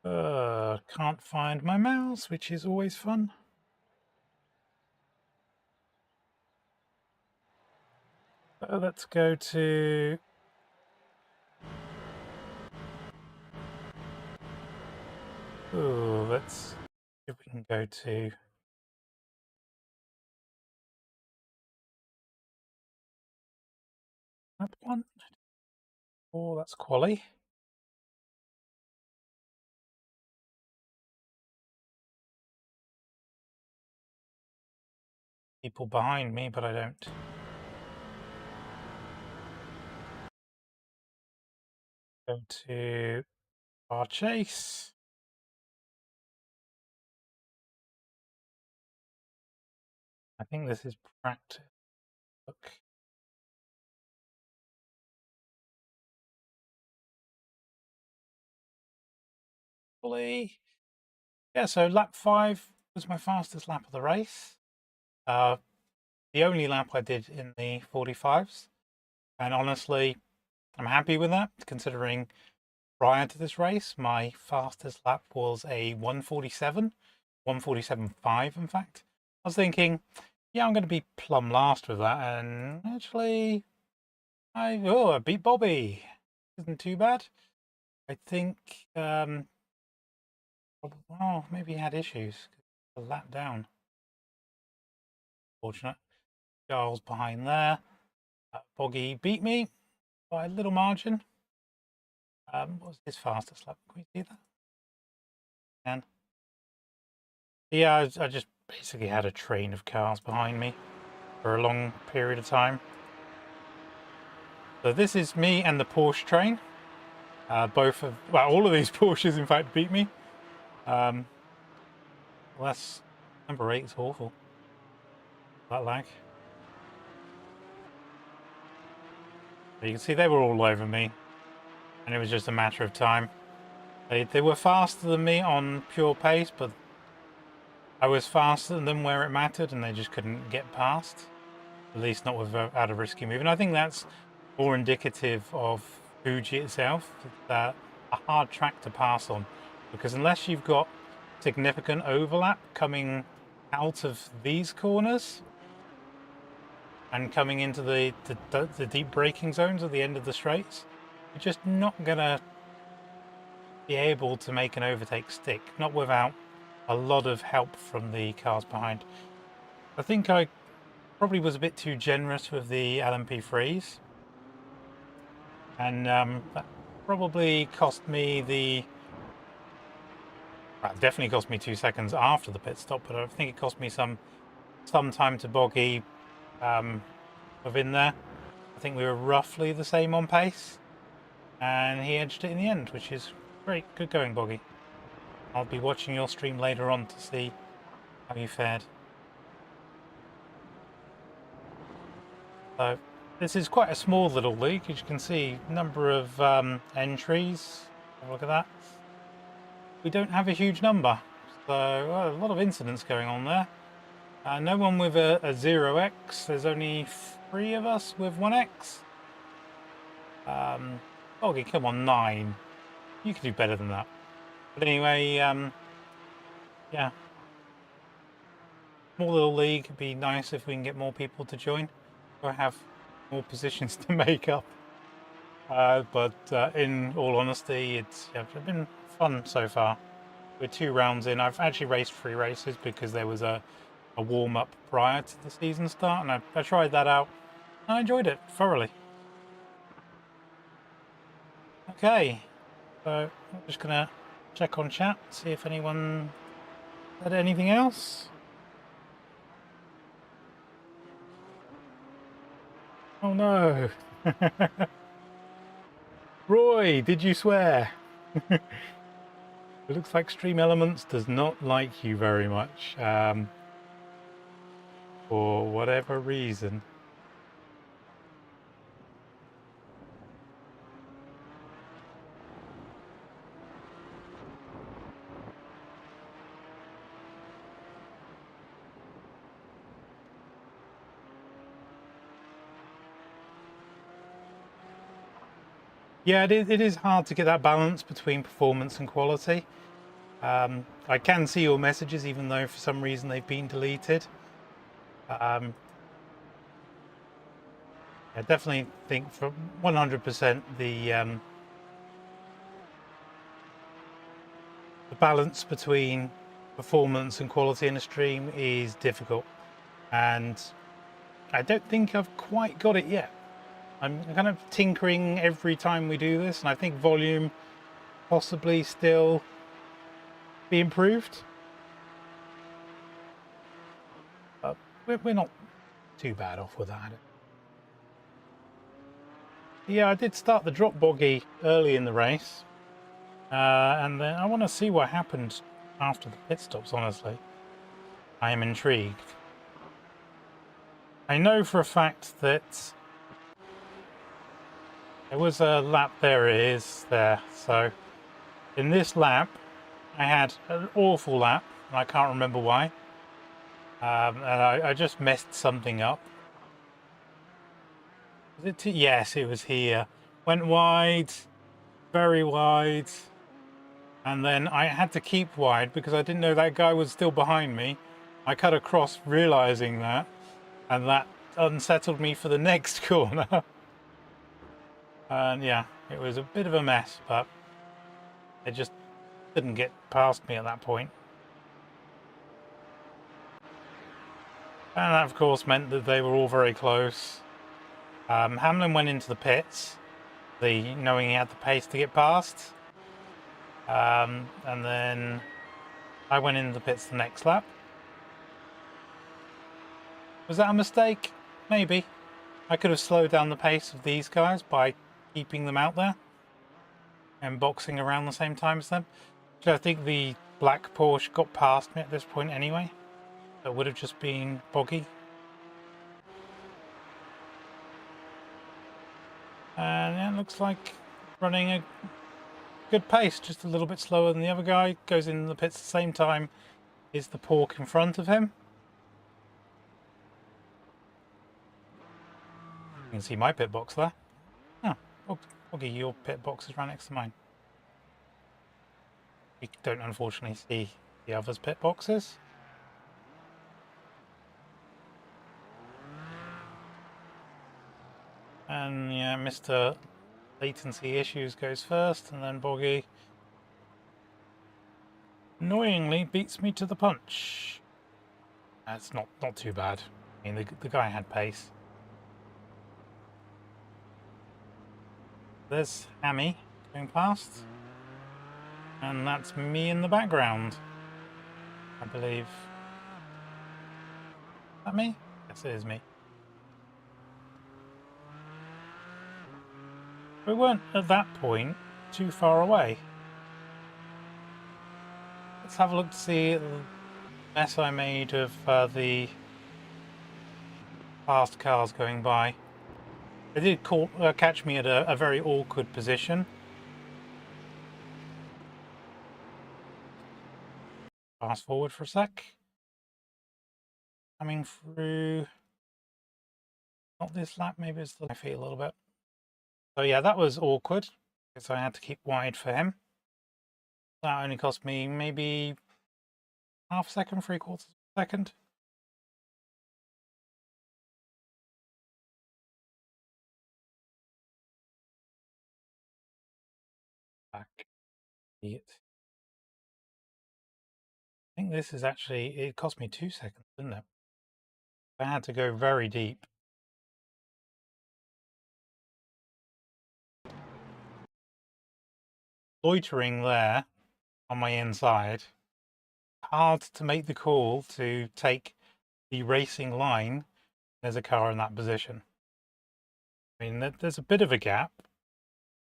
Can't find my mouse, which is always fun. So let's go to... Ooh, let's see if we can go to... Lap 1. Oh, that's quali. People behind me, but I don't. Go to our chase. I think this is practice. Look. Yeah, so lap 5 was my fastest lap of the race. The only lap I did in the 45s. And honestly, I'm happy with that, considering prior to this race, my fastest lap was a 147, 147.5 in fact. I was thinking, yeah, I'm going to be plumb last with that, and actually, I beat Bobby. Isn't too bad. I think, well, maybe he had issues. A lap down. Fortunate. Giles behind there. Boggy beat me by a little margin. What was his fastest lap? Can we see that? And yeah, I just basically had a train of cars behind me for a long period of time. So this is me and the Porsche train. All of these Porsches, in fact, beat me. Well, that's number 8 is awful. That lag. But you can see they were all over me, and it was just a matter of time. They were faster than me on pure pace, but I was faster than them where it mattered, and they just couldn't get past. At least not without a risky move. And I think that's more indicative of Fuji itself. It's a hard track to pass on, because unless you've got significant overlap coming out of these corners and coming into the deep braking zones at the end of the straights, you're just not gonna be able to make an overtake stick, not without a lot of help from the cars behind. I think I probably was a bit too generous with the LMP3s, and that probably cost me well, definitely cost me 2 seconds after the pit stop, but I think it cost me some time to Boggy within there. I think we were roughly the same on pace, and he edged it in the end, which is great. Good going, Boggy. I'll be watching your stream later on to see how you fared. So this is quite a small little league, as you can see. Number of entries. Have a look at that. We don't have a huge number, so a lot of incidents going on there. No one with a 0x. There's only 3 of us with 1x. Okay, come on, 9. You can do better than that. But anyway, yeah. Small little league. It'd be nice if we can get more people to join. I have more positions to make up. But in all honesty, it's been fun so far. We're 2 rounds in. I've actually raced 3 races because there was a warm-up prior to the season start, and I tried that out. I enjoyed it thoroughly. Okay, so I'm just gonna check on chat, see if anyone said anything else. Oh no. Roy, did you swear? It looks like Stream Elements does not like you very much, for whatever reason. Yeah, it is hard to get that balance between performance and quality. I can see your messages, even though for some reason they've been deleted. I definitely think for 100% the balance between performance and quality in a stream is difficult, and I don't think I've quite got it yet. I'm kind of tinkering every time we do this, and I think volume possibly still be improved. But we're not too bad off with that. Yeah, I did start the drop boggy early in the race, and then I want to see what happened after the pit stops, honestly. I am intrigued. I know for a fact that there was a lap, there it is, there. So in this lap, I had an awful lap, and I can't remember why. And I just messed something up. Was it yes, it was here. Went wide, very wide. And then I had to keep wide because I didn't know that guy was still behind me. I cut across realizing that, and that unsettled me for the next corner. And yeah, it was a bit of a mess, but it just didn't get past me at that point. And that of course meant that they were all very close. Hamlin went into the pits, knowing he had the pace to get past. And then I went into the pits the next lap. Was that a mistake? Maybe. I could have slowed down the pace of these guys by keeping them out there and boxing around the same time as them. So I think the black Porsche got past me at this point anyway. So it would have just been boggy. And yeah, it looks like running a good pace, just a little bit slower than the other guy. Goes in the pits at the same time is the pork in front of him. You can see my pit box there. Oh, Boggy, your pit box is right next to mine. You don't unfortunately see the others' pit boxes. And yeah, Mr. Latency Issues goes first, and then Boggy annoyingly beats me to the punch. That's not too bad. I mean, the guy had pace. There's Hammy going past, and that's me in the background, I believe. Is that me? Yes, it is me. We weren't at that point too far away. Let's have a look to see the mess I made of the fast cars going by. They did catch me at a very awkward position. Fast forward for a sec. Coming through, not this lap, maybe it's my feet a little bit. So yeah, that was awkward because I had to keep wide for him. That only cost me maybe half a second, 3/4 second. Back. It. I think this is actually, it cost me 2 seconds, didn't it? I had to go very deep. Loitering there on my inside. Hard to make the call to take the racing line. There's a car in that position. I mean, there's a bit of a gap.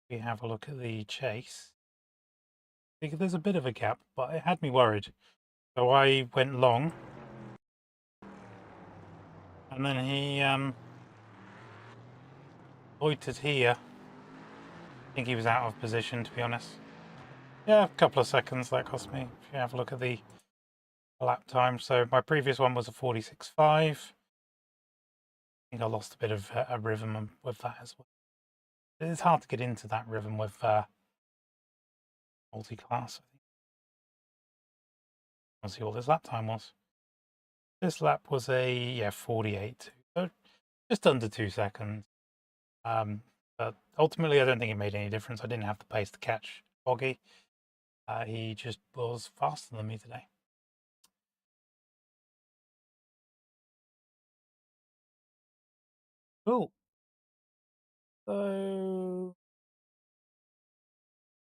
We have a look at the chase. I think there's a bit of a gap, but it had me worried. So I went long. And then he loitered here. I think he was out of position, to be honest. Yeah, a couple of seconds that cost me. If you have a look at the lap time. So my previous one was a 46.5. I think I lost a bit of a rhythm with that as well. It's hard to get into that rhythm with multi-class. I think. Let's see what this lap time was. This lap was a 48, so just under 2 seconds. But ultimately, I don't think it made any difference. I didn't have the pace to catch Boggy. He just was faster than me today. Cool. So,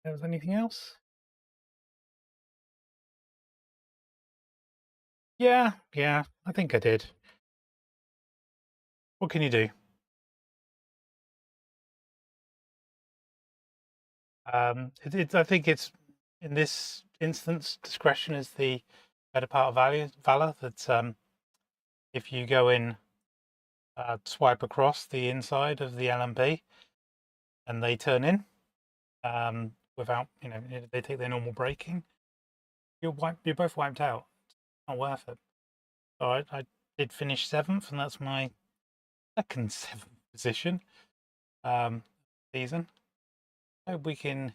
there was anything else? Yeah, I think I did. What can you do? I think it's in this instance, discretion is the better part of valor. That if you go in, swipe across the inside of the LMP, and they turn in without, they take their normal braking, you're both wiped out. It's not worth it. So I did finish 7th, and that's my second 7th position season. Hope we can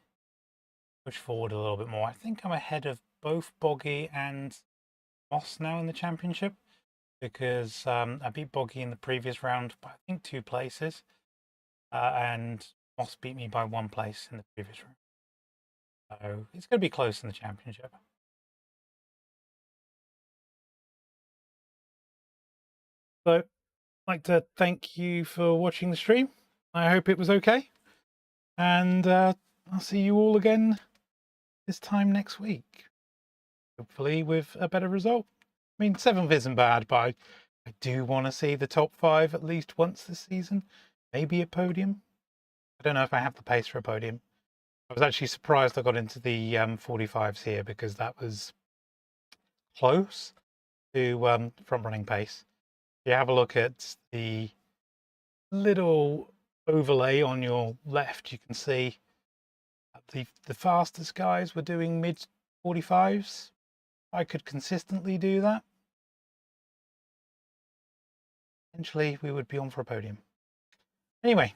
push forward a little bit more. I think I'm ahead of both Boggy and Moss now in the championship, because I beat Boggy in the previous round by I think 2 places, and Moss beat me by 1 place in the previous round. So it's going to be close in the championship. So I'd like to thank you for watching the stream. I hope it was okay, and I'll see you all again this time next week, hopefully with a better result. I mean, 7th isn't bad, but I do want to see the top 5 at least once this season. Maybe a podium. I don't know if I have the pace for a podium. I was actually surprised I got into the 45s here, because that was close to front running pace. If you have a look at the little overlay on your left, you can see the fastest guys were doing mid 45s. I could consistently do that. Eventually, we would be on for a podium. Anyway,